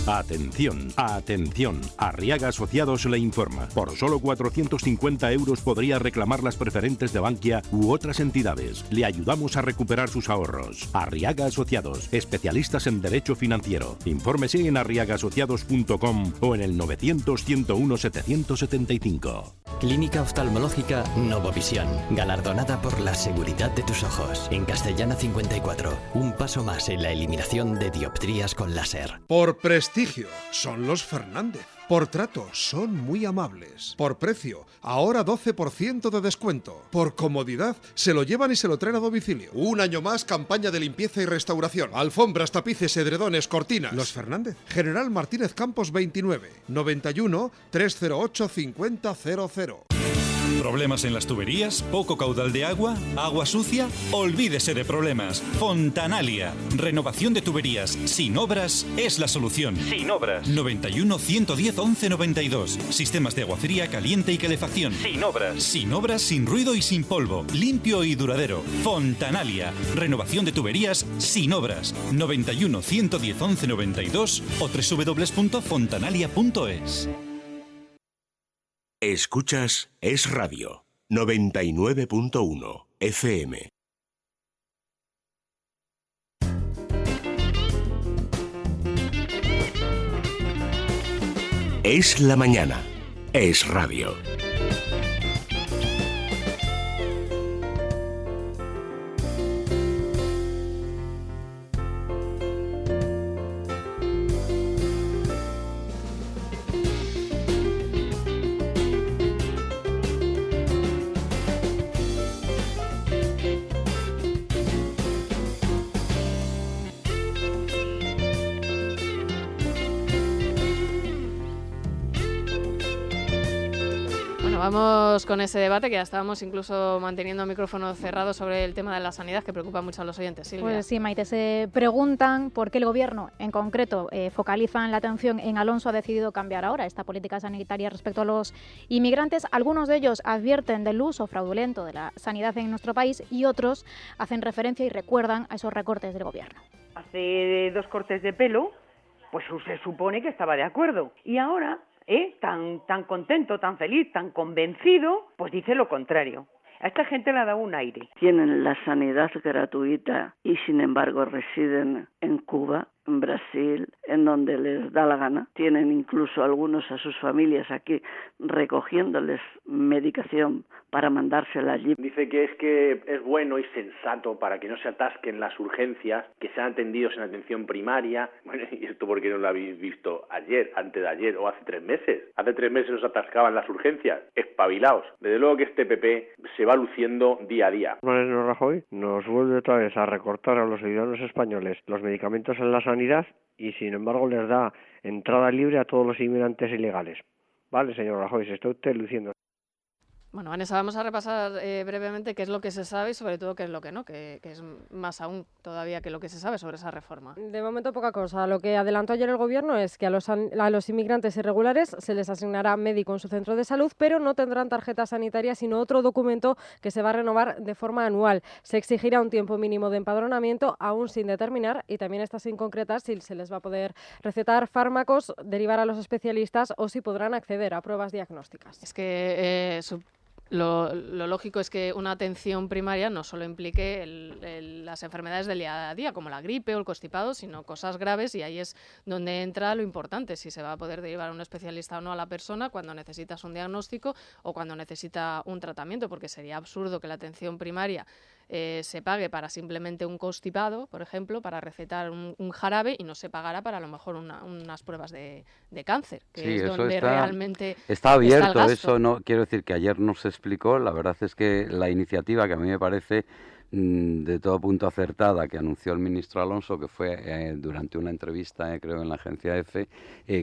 Atención, atención. Arriaga Asociados le informa. Por solo 450 euros podría reclamar las preferentes de Bankia u otras entidades. Le ayudamos a recuperar sus ahorros. Arriaga Asociados, especialistas en derecho financiero. Infórmese en arriagaasociados.com o en el 900-101-775. Clínica Oftalmológica Novovisión, galardonada por la seguridad de tus ojos. En Castellana 54, un paso más en la eliminación de dioptrías con láser. Por prestigio, son los Fernández. Por trato, son muy amables. Por precio, ahora 12% de descuento. Por comodidad, se lo llevan y se lo traen a domicilio. Un año más, campaña de limpieza y restauración. Alfombras, tapices, edredones, cortinas. Los Fernández. General Martínez Campos 29, 91 308 5000. ¿Problemas en las tuberías? ¿Poco caudal de agua? ¿Agua sucia? Olvídese de problemas. Fontanalia. Renovación de tuberías sin obras es la solución. Sin obras. 91 110 11 92. Sistemas de agua fría, caliente y calefacción. Sin obras. Sin obras, sin ruido y sin polvo. Limpio y duradero. Fontanalia. Renovación de tuberías sin obras. 91 110 11 92 o www.fontanalia.es. Escuchas Es Radio 99.1 FM. Es la mañana. Es radio. Vamos con ese debate que ya estábamos incluso manteniendo micrófono cerrado sobre el tema de la sanidad que preocupa mucho a los oyentes. Silvia. Pues sí, Maite, se preguntan por qué el Gobierno en concreto focaliza la atención en Alonso ha decidido cambiar ahora esta política sanitaria respecto a los inmigrantes. Algunos de ellos advierten del uso fraudulento de la sanidad en nuestro país y otros hacen referencia y recuerdan a esos recortes del Gobierno. Hace 2 cortes de pelo, pues se supone que estaba de acuerdo. Y ahora... tan contento, tan feliz, tan convencido, pues dice lo contrario. A esta gente le ha dado un aire. Tienen la sanidad gratuita y sin embargo residen en Cuba, en Brasil, en donde les da la gana. Tienen incluso algunos a sus familias aquí recogiéndoles medicación para mandársela allí. Dice que es bueno y sensato para que no se atasquen las urgencias, que sean atendidos en atención primaria. Bueno, ¿y esto por qué no lo habéis visto ayer, antes de ayer o hace 3 meses? Hace 3 meses nos atascaban las urgencias. Espabilaos. Desde luego que este PP se va luciendo día a día. Mariano Rajoy nos vuelve otra vez a recortar a los ciudadanos españoles los medicamentos en la sanidad y sin embargo les da entrada libre a todos los inmigrantes ilegales. Vale, señor Rajoy, se está usted luciendo. Bueno, Vanessa, vamos a repasar brevemente qué es lo que se sabe y sobre todo qué es lo que no, que es más aún todavía que lo que se sabe sobre esa reforma. De momento poca cosa. Lo que adelantó ayer el Gobierno es que a los inmigrantes irregulares se les asignará médico en su centro de salud, pero no tendrán tarjeta sanitaria, sino otro documento que se va a renovar de forma anual. Se exigirá un tiempo mínimo de empadronamiento, aún sin determinar, y también está sin concretar si se les va a poder recetar fármacos, derivar a los especialistas o si podrán acceder a pruebas diagnósticas. Es que lo lógico es que una atención primaria no solo implique las enfermedades del día a día, como la gripe o el constipado, sino cosas graves, y ahí es donde entra lo importante, si se va a poder derivar a un especialista o no a la persona cuando necesitas un diagnóstico o cuando necesita un tratamiento, porque sería absurdo que la atención primaria se pague para simplemente un constipado, por ejemplo, para recetar un jarabe, y no se pagara para a lo mejor unas pruebas de cáncer, que sí, es donde realmente está abierto. Está el gasto. Eso no quiero decir que ayer no se explicó. La verdad es que la iniciativa, que a mí me parece de todo punto acertada, que anunció el ministro Alonso, que fue durante una entrevista, creo, en la agencia EFE,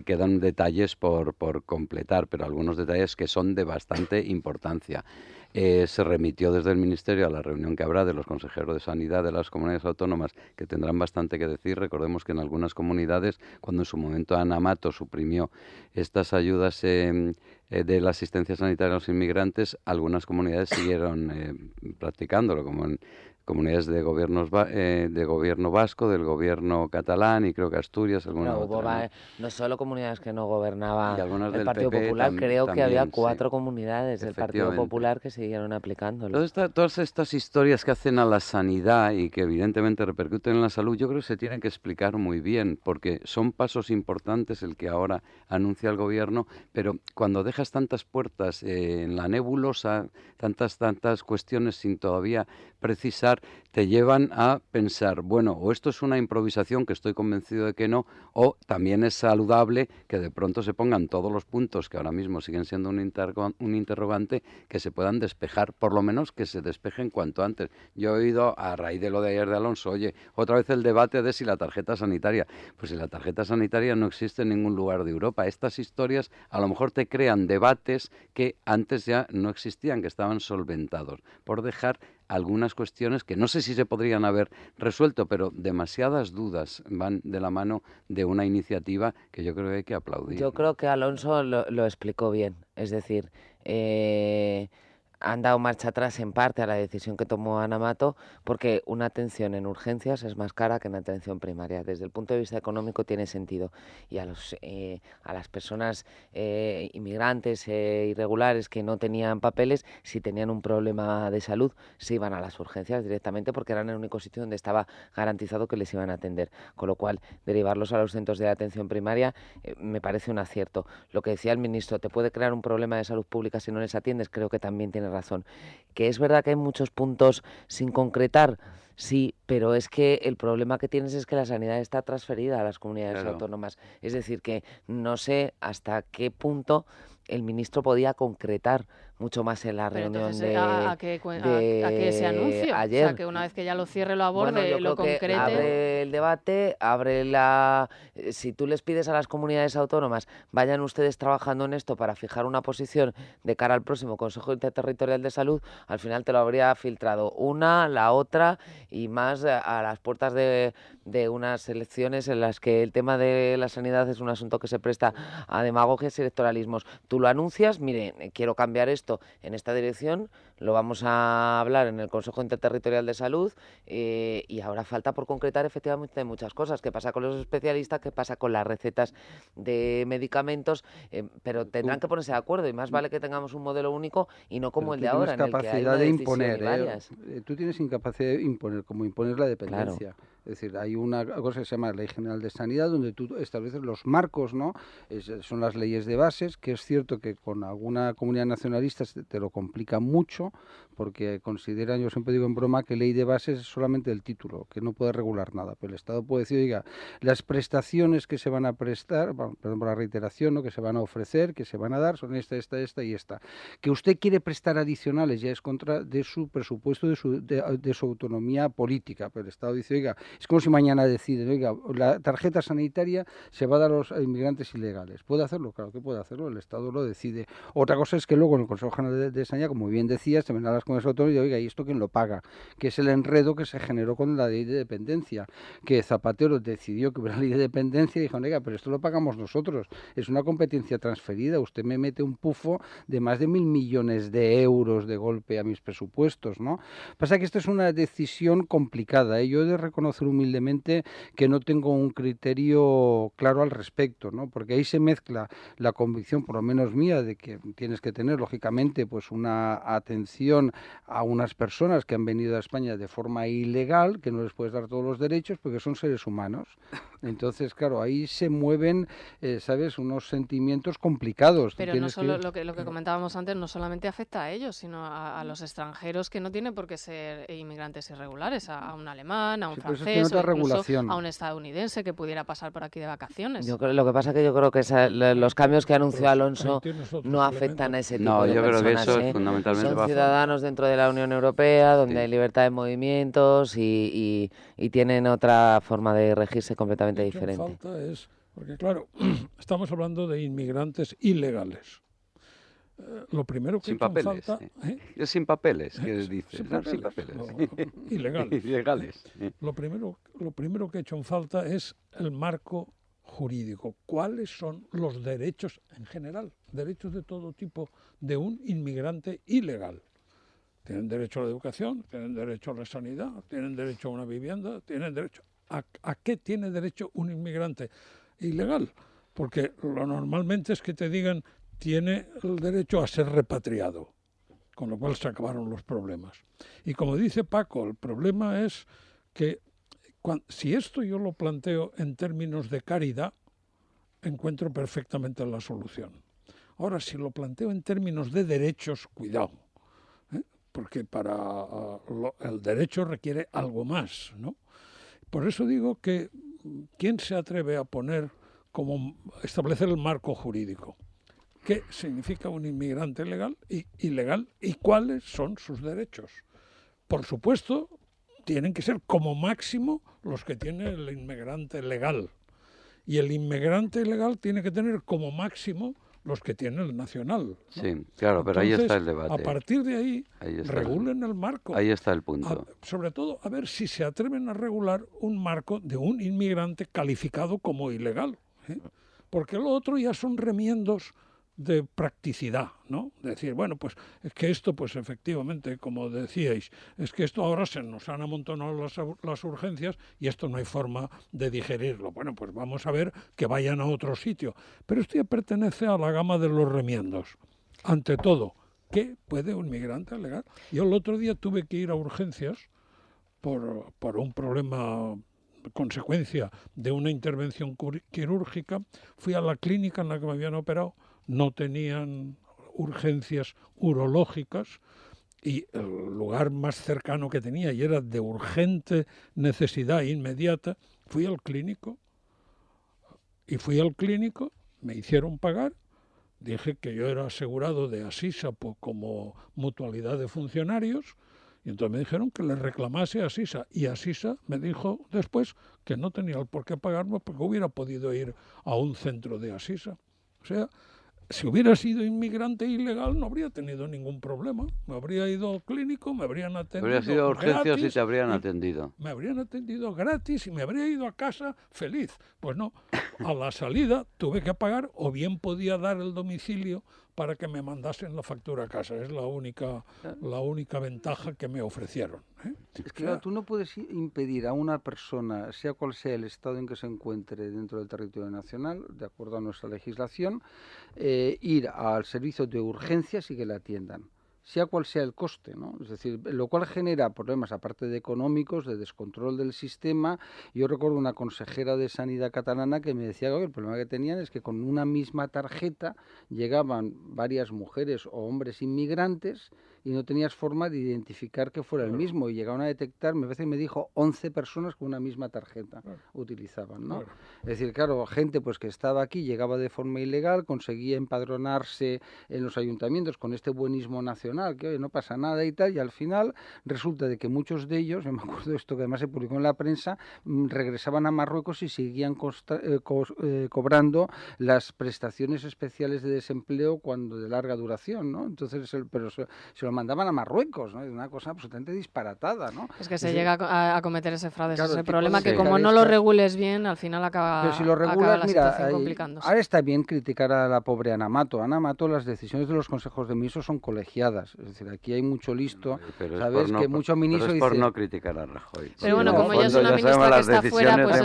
quedan detalles por completar, pero algunos detalles que son de bastante importancia. Se remitió desde el Ministerio a la reunión que habrá de los consejeros de Sanidad de las comunidades autónomas, que tendrán bastante que decir. Recordemos que en algunas comunidades, cuando en su momento Ana Mato suprimió estas ayudas de la asistencia sanitaria a los inmigrantes, algunas comunidades siguieron practicándolo, como en comunidades de gobierno vasco, del gobierno catalán y creo que Asturias, alguna otra. No solo comunidades que no gobernaba el del Partido PP, Popular, creo que había 4 sí, comunidades del Partido Popular que siguieron aplicándolo. Todas estas historias que hacen a la sanidad y que evidentemente repercuten en la salud, yo creo que se tienen que explicar muy bien, porque son pasos importantes el que ahora anuncia el Gobierno, pero cuando dejas tantas puertas en la nebulosa, tantas cuestiones sin todavía precisar, te llevan a pensar, bueno, o esto es una improvisación, que estoy convencido de que no, o también es saludable que de pronto se pongan todos los puntos que ahora mismo siguen siendo un interrogante, que se puedan despejar, por lo menos que se despejen cuanto antes. Yo he oído, a raíz de lo de ayer de Alonso, oye, otra vez el debate de si la tarjeta sanitaria, pues si la tarjeta sanitaria no existe en ningún lugar de Europa. Estas historias a lo mejor te crean debates que antes ya no existían, que estaban solventados, por dejar algunas cuestiones que no sé si se podrían haber resuelto, pero demasiadas dudas van de la mano de una iniciativa que yo creo que hay que aplaudir. Yo creo que Alonso lo explicó bien, es decir, han dado marcha atrás en parte a la decisión que tomó Ana Mato, porque una atención en urgencias es más cara que una atención primaria. Desde el punto de vista económico tiene sentido, y a las personas inmigrantes irregulares que no tenían papeles, si tenían un problema de salud, se iban a las urgencias directamente, porque eran el único sitio donde estaba garantizado que les iban a atender, con lo cual derivarlos a los centros de atención primaria me parece un acierto. Lo que decía el ministro, te puede crear un problema de salud pública si no les atiendes, creo que también tiene razón. Que es verdad que hay muchos puntos sin concretar, sí, pero es que el problema que tienes es que la sanidad está transferida a las comunidades autónomas. Es decir, que no sé hasta qué punto el ministro podía concretar mucho más en la reunión ¿a qué se anuncio? Ayer. O sea, que una vez que ya lo cierre, lo aborde, lo concrete. Abre el debate, si tú les pides a las comunidades autónomas, vayan ustedes trabajando en esto para fijar una posición de cara al próximo Consejo Interterritorial de Salud, al final te lo habría filtrado una, la otra, y más a las puertas de unas elecciones en las que el tema de la sanidad es un asunto que se presta a demagogias y electoralismos. Tú lo anuncias, mire, quiero cambiar esto en esta dirección, lo vamos a hablar en el Consejo Interterritorial de Salud, y ahora falta por concretar efectivamente muchas cosas. ¿Qué pasa con los especialistas? ¿Qué pasa con las recetas de medicamentos? Pero tendrán que ponerse de acuerdo, y más vale que tengamos un modelo único y no como el de ahora, en el que hay una decisión y varias. Tú tienes incapacidad de imponer, como imponer la dependencia. Claro. Es decir, hay una cosa que se llama Ley General de Sanidad, donde tú estableces los marcos, ¿no? Son las leyes de bases, que es cierto que con alguna comunidad nacionalista te lo complica mucho, porque consideran, yo siempre digo en broma, que ley de bases es solamente el título, que no puede regular nada. Pero el Estado puede decir, oiga, las prestaciones que se van a prestar, perdón por la reiteración, ¿no?, que se van a ofrecer, que se van a dar, son esta y esta. Que usted quiere prestar adicionales ya es contra de su presupuesto, de su autonomía política. Pero el Estado dice, oiga, es como si mañana deciden, oiga, la tarjeta sanitaria se va a dar a los inmigrantes ilegales. ¿Puede hacerlo? Claro que puede hacerlo, el Estado lo decide. Otra cosa es que luego en el Consejo General de Sanidad, como bien decías, se ven a las comunidades autónomas y oiga, ¿y esto quién lo paga? Que es el enredo que se generó con la ley de dependencia, que Zapatero decidió que hubiera ley de dependencia y dijo, oiga, pero esto lo pagamos nosotros, es una competencia transferida, usted me mete un pufo de más de 1.000 millones de euros de golpe a mis presupuestos, ¿no? Pasa que esta es una decisión complicada, ¿eh? Yo he de reconocer humildemente que no tengo un criterio claro al respecto, ¿no? Porque ahí se mezcla la convicción, por lo menos mía, de que tienes que tener, lógicamente, pues una atención a unas personas que han venido a España de forma ilegal, que no les puedes dar todos los derechos, porque son seres humanos. Entonces, claro, ahí se mueven, ¿sabes?, unos sentimientos complicados. Pero no solo lo que comentábamos antes, no solamente afecta a ellos, sino a los extranjeros que no tienen por qué ser inmigrantes irregulares, a un alemán, a un francés, o incluso a un estadounidense que pudiera pasar por aquí de vacaciones. Lo que pasa es que yo creo que los cambios que anunció Alonso no afectan a ese tipo de personas. No, yo creo que eso fundamentalmente son ciudadanos dentro de la Unión Europea, donde hay libertad de movimientos y tienen otra forma de regirse completamente diferente. Falta es, porque claro, estamos hablando de inmigrantes ilegales. Lo primero que sin papeles, falta... Es sin papeles, que dices. Sin papeles. Ilegales. Ilegales. Lo primero que he hecho en falta es el marco jurídico. ¿Cuáles son los derechos en general? Derechos de todo tipo de un inmigrante ilegal. Tienen derecho a la educación, tienen derecho a la sanidad, tienen derecho a una vivienda, tienen derecho... ¿A qué tiene derecho un inmigrante ilegal? Porque lo normalmente es que te digan tiene el derecho a ser repatriado, con lo cual se acabaron los problemas. Y como dice Paco, el problema es que si esto yo lo planteo en términos de caridad, encuentro perfectamente la solución. Ahora, si lo planteo en términos de derechos, cuidado, porque el derecho requiere algo más, ¿no? Por eso digo que ¿quién se atreve a establecer el marco jurídico? ¿Qué significa un inmigrante ilegal y cuáles son sus derechos? Por supuesto, tienen que ser como máximo los que tiene el inmigrante legal. Y el inmigrante ilegal tiene que tener como máximo los que tiene el nacional, ¿no? Sí, claro, pero entonces, ahí está el debate. A partir de ahí regulen el marco. Ahí está el punto. Sobre todo, a ver si se atreven a regular un marco de un inmigrante calificado como ilegal, ¿eh? Porque lo otro ya son remiendos de practicidad, ¿no? Decir, bueno, pues es que esto, pues efectivamente, como decíais, es que esto ahora se nos han amontonado las urgencias y esto no hay forma de digerirlo. Bueno, pues vamos a ver que vayan a otro sitio. Pero esto ya pertenece a la gama de los remiendos. Ante todo, ¿qué puede un migrante alegar? Yo el otro día tuve que ir a urgencias por un problema, consecuencia de una intervención quirúrgica. Fui a la clínica en la que me habían operado. No tenían urgencias urológicas y el lugar más cercano que tenía y era de urgente necesidad inmediata, fui al clínico me hicieron pagar, dije que yo era asegurado de Asisa como mutualidad de funcionarios y entonces me dijeron que le reclamase a Asisa y Asisa me dijo después que no tenía el por qué pagarme porque hubiera podido ir a un centro de Asisa. O sea, si hubiera sido inmigrante ilegal no habría tenido ningún problema. Me habría ido al clínico, me habrían atendido. Habría sido urgencias y te habrían atendido. Me habrían atendido gratis y me habría ido a casa feliz. Pues no, a la salida tuve que pagar o bien podía dar el domicilio para que me mandasen la factura a casa. Es la única ventaja que me ofrecieron, ¿eh? Es que tú no puedes impedir a una persona, sea cual sea el estado en que se encuentre dentro del territorio nacional, de acuerdo a nuestra legislación, ir al servicio de urgencias y que la atiendan, sea cual sea el coste, ¿no? Es decir, lo cual genera problemas, aparte de económicos, de descontrol del sistema. Yo recuerdo una consejera de Sanidad catalana que me decía que el problema que tenían es que con una misma tarjeta llegaban varias mujeres o hombres inmigrantes y no tenías forma de identificar que fuera el mismo, y llegaron a detectar, me parece que me dijo, 11 personas con una misma tarjeta utilizaban, ¿no? Es decir, claro, gente pues que estaba aquí, llegaba de forma ilegal, conseguía empadronarse en los ayuntamientos con este buenismo nacional, que oye, no pasa nada y tal, y al final resulta de que muchos de ellos, yo me acuerdo de esto que además se publicó en la prensa, regresaban a Marruecos y seguían cobrando las prestaciones especiales de desempleo cuando de larga duración, ¿no? Entonces, pero se lo mandaban a Marruecos, ¿no? Es una cosa absolutamente disparatada, ¿no? Es que se llega a cometer ese fraude, claro, ese problema que como no lo regules bien, al final acaba, pero si lo regulas, la mira, situación complicándose. Ahora está bien criticar a la pobre Ana Mato. Ana Mato, las decisiones de los consejos de ministros son colegiadas. Es decir, aquí hay mucho listo, ¿sabes? Que mucho ministro pero es dice... por no criticar a Rajoy. Pero bueno, como ella es una ministra que está fuera, pues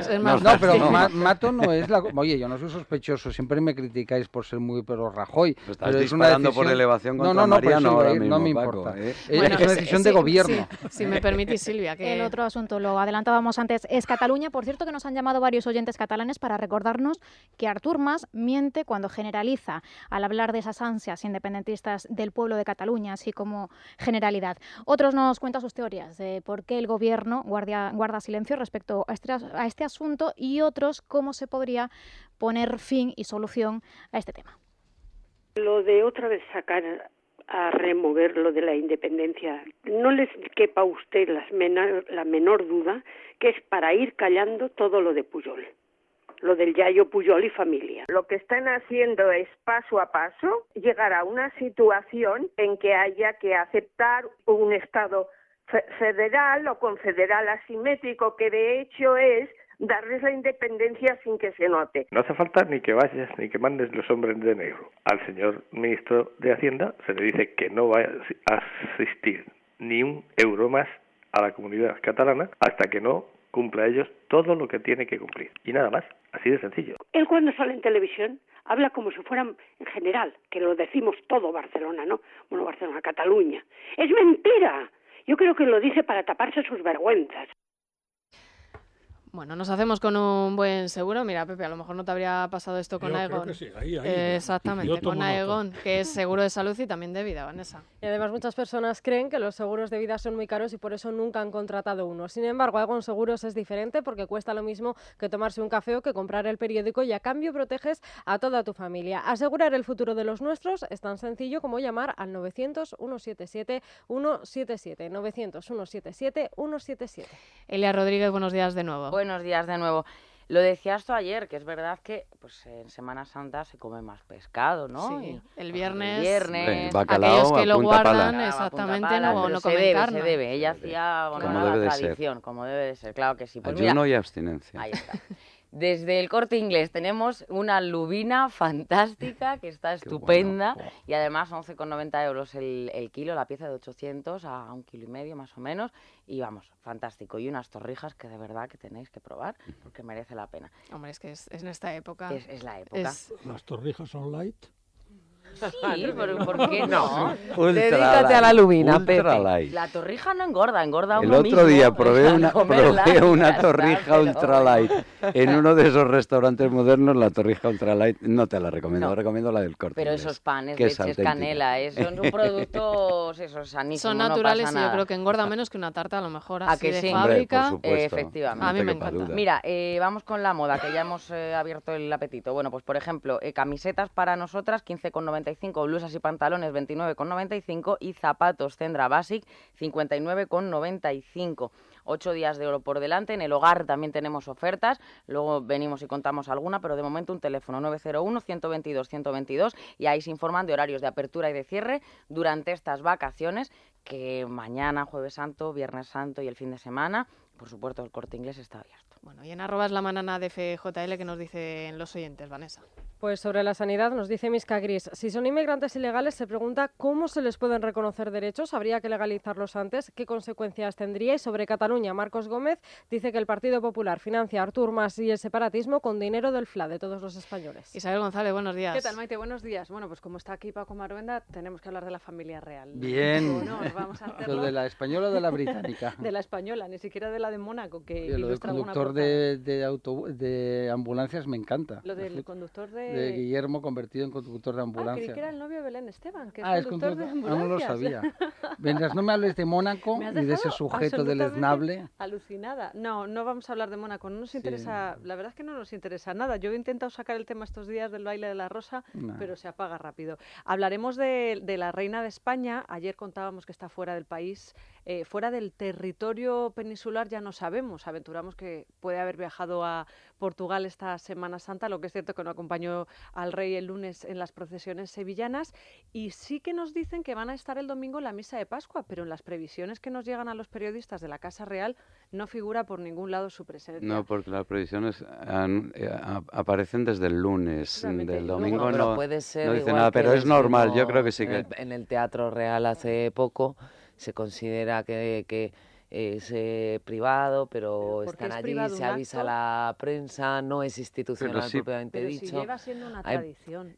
es más No, pero Mato no es la... Oye, yo no soy sospechoso, siempre me criticáis por ser muy pro Rajoy. Estás disparando por elevación contra Mariano ahora mismo, no me Paco, importa. Bueno, es una decisión de gobierno. Si me permitís, Silvia. Que... El otro asunto, lo adelantábamos antes, es Cataluña. Por cierto, que nos han llamado varios oyentes catalanes para recordarnos que Artur Mas miente cuando generaliza al hablar de esas ansias independentistas del pueblo de Cataluña, así como generalidad. Otros nos cuentan sus teorías de por qué el gobierno guarda silencio respecto a este asunto, y otros cómo se podría poner fin y solución a este tema. Lo de otra vez sacar a remover lo de la independencia, no les quepa a usted la menor duda que es para ir callando todo lo de Pujol, lo del Yayo Pujol y familia. Lo que están haciendo es paso a paso llegar a una situación en que haya que aceptar un Estado federal o confederal asimétrico, que de hecho es darles la independencia sin que se note. No hace falta ni que vayas ni que mandes los hombres de negro. Al señor ministro de Hacienda se le dice que no va a asistir ni un euro más a la comunidad catalana hasta que no cumpla ellos todo lo que tiene que cumplir. Y nada más, así de sencillo. Él cuando sale en televisión habla como si fueran en general, que lo decimos todo Barcelona, ¿no? Bueno, Barcelona, Cataluña. ¡Es mentira! Yo creo que lo dice para taparse sus vergüenzas. Bueno, nos hacemos con un buen seguro. Mira, Pepe, a lo mejor no te habría pasado esto con Aegon. Creo que sí, ahí, exactamente, con Aegon, que es seguro de salud y también de vida, Vanessa. Y además muchas personas creen que los seguros de vida son muy caros y por eso nunca han contratado uno. Sin embargo, Aegon Seguros es diferente porque cuesta lo mismo que tomarse un café o que comprar el periódico, y a cambio proteges a toda tu familia. Asegurar el futuro de los nuestros es tan sencillo como llamar al 900-177-177. 900-177-177. Elia Rodríguez, buenos días de nuevo. Buenos días de nuevo. Lo decías tú ayer, que es verdad que pues en Semana Santa se come más pescado, ¿no? Sí, el viernes bacalao, aquellos que lo guardan, pala. exactamente, no comen carne. Se debe. Ella hacía una tradición, como debe de ser, claro que sí. Pues ayuno y abstinencia. Ahí está. Desde el Corte Inglés tenemos una lubina fantástica que está estupenda, bueno. Y además 11,90 euros el kilo, la pieza de 800 a 1,5 kilos más o menos, y vamos, fantástico. Y unas torrijas que de verdad que tenéis que probar porque merece la pena. Hombre, es que es en esta época. Es la época. ¿Las torrijas son light? Sí, pero ¿por qué no? Dedícate a la lubina, Pepe. Light. La torrija no engorda uno mismo. El otro día probé una torrija ultralight en uno de esos restaurantes modernos. La torrija ultralight no te la recomiendo, recomiendo la del Corte Pero Inglés, esos panes, leches, canela, son productos sanísimos. Son naturales, no y yo creo que engorda menos que una tarta a lo mejor así de sí? fábrica. Hombre, efectivamente. A mí me encanta. Mira, vamos con la moda, que ya hemos abierto el apetito. Bueno, pues por ejemplo, camisetas para nosotras, 15,95, blusas y pantalones 29,95 y zapatos Zendra Basic 59,95. 8 días de oro por delante. En el hogar también tenemos ofertas, luego venimos y contamos alguna, pero de momento un teléfono 901-122-122 y ahí se informan de horarios de apertura y de cierre durante estas vacaciones, que mañana, Jueves Santo, Viernes Santo y el fin de semana, por supuesto, el Corte Inglés está abierto. Bueno, y en arrobas la manana de FJL, que nos dicen los oyentes, Vanessa. Pues sobre la sanidad nos dice Misca Gris, si son inmigrantes ilegales se pregunta cómo se les pueden reconocer derechos, habría que legalizarlos antes, qué consecuencias tendría. Y sobre Cataluña, Marcos Gómez dice que el Partido Popular financia a Artur Mas y el separatismo con dinero del FLA de todos los españoles. Isabel González, buenos días. ¿Qué tal, Maite? Buenos días. Bueno, pues como está aquí Paco Maruenda, tenemos que hablar de la familia real. Bien. Bueno, vamos a hacerlo. ¿De la española o de la británica? De la española, ni siquiera de la de Mónaco, que lo del ilustra alguna conductor portada. de ambulancias me encanta. Lo del conductor de Guillermo convertido en conductor de ambulancia. Creí que era el novio de Belén Esteban, que es conductor de ambulancias. No lo sabía. Vendrás, no me hables de Mónaco ni de ese sujeto deleznable. Alucinada. No vamos a hablar de Mónaco. No nos interesa, la verdad es que no nos interesa nada. Yo he intentado sacar el tema estos días del baile de la rosa, pero se apaga rápido. Hablaremos de la reina de España. Ayer contábamos que está fuera del país. Fuera del territorio peninsular ya no sabemos. Aventuramos que puede haber viajado a Portugal esta Semana Santa. Lo que es cierto que no acompañó al rey el lunes en las procesiones sevillanas. Y sí que nos dicen que van a estar el domingo en la misa de Pascua, pero en las previsiones que nos llegan a los periodistas de la Casa Real no figura por ningún lado su presencia. No, porque las previsiones aparecen desde el lunes. Del domingo no dice nada, pero es normal. Yo creo que sí que... En el Teatro Real hace poco se considera que es privado, pero están allí, se avisa a la prensa, no es institucional propiamente dicho. Si lleva siendo una tradición.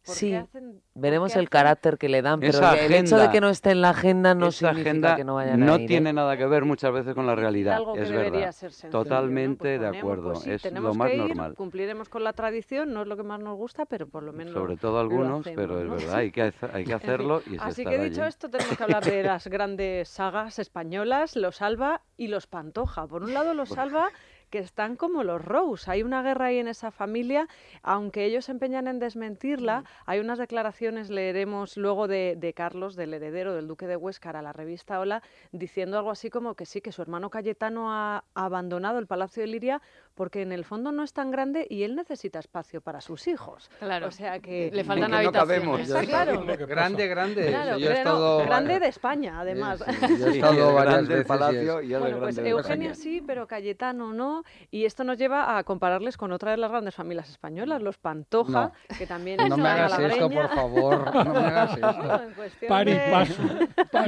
Veremos el carácter que le dan, pero el hecho de que no esté en la agenda no significa que no vayan a ir. No tiene nada que ver muchas veces con la realidad, es verdad. Totalmente de acuerdo, es lo más normal. Cumpliremos con la tradición, no es lo que más nos gusta, pero por lo menos sobre todo algunos, pero es verdad, hay que hacerlo y así que dicho esto, tenemos que hablar de las grandes sagas españolas, los Alba y los Pantoja. Por un lado, los Alba, que están como los Rose. Hay una guerra ahí en esa familia, aunque ellos se empeñan en desmentirla. Hay unas declaraciones, leeremos luego de Carlos, del heredero del duque de Huéscar, a la revista Hola, diciendo algo así como que sí, que su hermano Cayetano ha abandonado el Palacio de Liria porque en el fondo no es tan grande y él necesita espacio para sus hijos. Claro. O sea que le faltan habitaciones. Claro. Grande. Claro, yo he estado... grande de España, además. Yo he estado varias veces. Palacio y bueno, pues Eugenia sí, pero Cayetano no. Y esto nos lleva a compararles con otra de las grandes familias españolas, los Pantoja, que también no me hagas esto, por favor. No me hagas esto. Par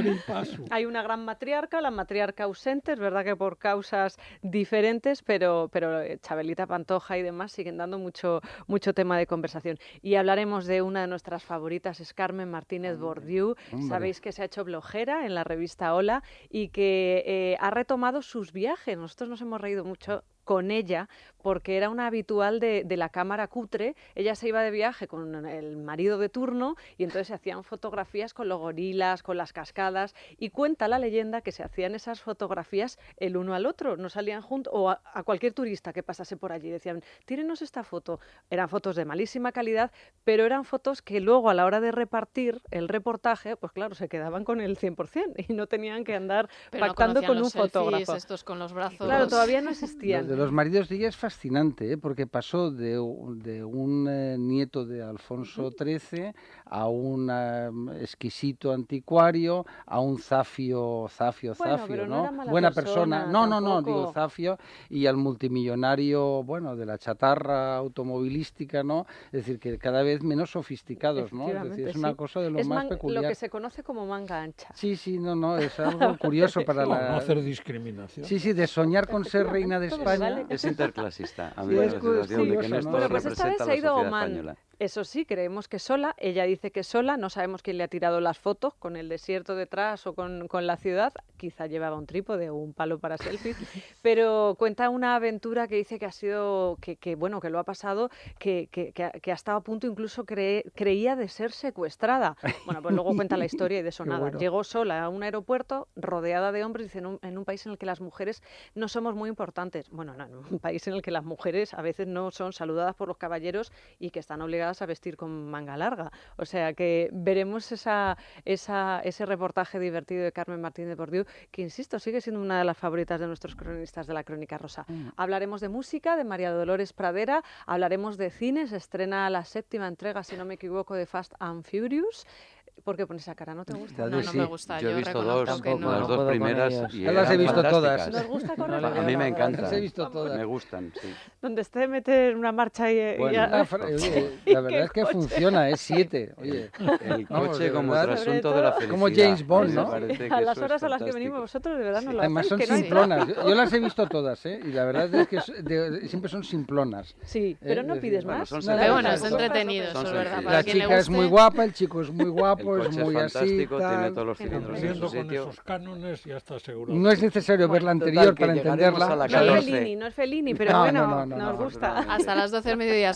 y paso. Hay una gran matriarca, la matriarca ausente, es verdad que por causas diferentes, pero Chabelita Pantoja y demás siguen dando mucho tema de conversación. Y hablaremos de una de nuestras favoritas, es Carmen Martínez Bordiú. Sabéis que se ha hecho blogera en la revista Hola y que ha retomado sus viajes. Nosotros nos hemos reído mucho con ella, porque era una habitual de la cámara cutre. Ella se iba de viaje con el marido de turno y entonces se hacían fotografías con los gorilas, con las cascadas, y cuenta la leyenda que se hacían esas fotografías el uno al otro, no salían juntos, o a cualquier turista que pasase por allí, decían, tírenos esta foto. Eran fotos de malísima calidad, pero eran fotos que luego a la hora de repartir el reportaje, pues claro, se quedaban con el 100% y no tenían que andar pactando con un fotógrafo. Estos con los brazos. Claro, todavía no existían. Los maridos de ella es fascinante, porque pasó de un nieto de Alfonso XIII a un exquisito anticuario, a un Zafio, ¿no? Buena persona. No, digo Zafio, y al multimillonario, de la chatarra automovilística, ¿no? Es decir, que cada vez menos sofisticados, ¿no? Es decir, es una cosa de lo más peculiar. Lo que se conoce como manga ancha. Sí, es algo curioso para no hacer discriminación. Sí, de soñar con ser reina de España. Es interclasista. A mí la sensación de que no esto representa la sociedad española. Eso sí, creemos que sola. Ella dice que sola. No sabemos quién le ha tirado las fotos, con el desierto detrás o con la ciudad. Quizá llevaba un trípode o un palo para selfies. Pero cuenta una aventura que dice que ha sido, que lo ha pasado, que ha estado a punto, incluso creía de ser secuestrada. Bueno, pues luego cuenta la historia y de eso nada. Bueno. Llegó sola a un aeropuerto, rodeada de hombres, dice, en un país en el que las mujeres no somos muy importantes. Bueno, no, en un país en el que las mujeres a veces no son saludadas por los caballeros y que están obligadas a vestir con manga larga. O sea que veremos ese reportaje divertido de Carmen Martínez Bordiú, que insisto, sigue siendo una de las favoritas de nuestros cronistas de la Crónica Rosa. Hablaremos de música, de María Dolores Pradera, hablaremos de cine, se estrena la 7ª entrega, si no me equivoco, de Fast and Furious. ¿Por qué pones esa cara? ¿No te gusta? No me gusta. Yo he visto dos, las dos primeras y las he visto todas. ¿Nos gusta correr? A mí me encantan. Las he visto todas. Me gustan, sí. Donde esté meter una marcha y la verdad es que funciona, es 7. Oye, el coche como trasunto de la felicidad. Como James Bond, ¿no? A las horas a las que venimos vosotros, de verdad no lo además son simplonas. Yo las he visto todas, y la verdad es que siempre son simplonas. Sí, pero no pides más. Pero bueno, es entretenido, eso es verdad. La chica es muy guapa, el chico es muy guapo. es coche muy es así, fantástico, tal. tiene todos los cilindros en su Cumpliendo con sitio. esos cánones ya está seguro. No es necesario ver la anterior Total, que para llegaremos entenderla. a la No es Fellini, pero No, bueno, no, nos gusta. Hasta las 12 del mediodía.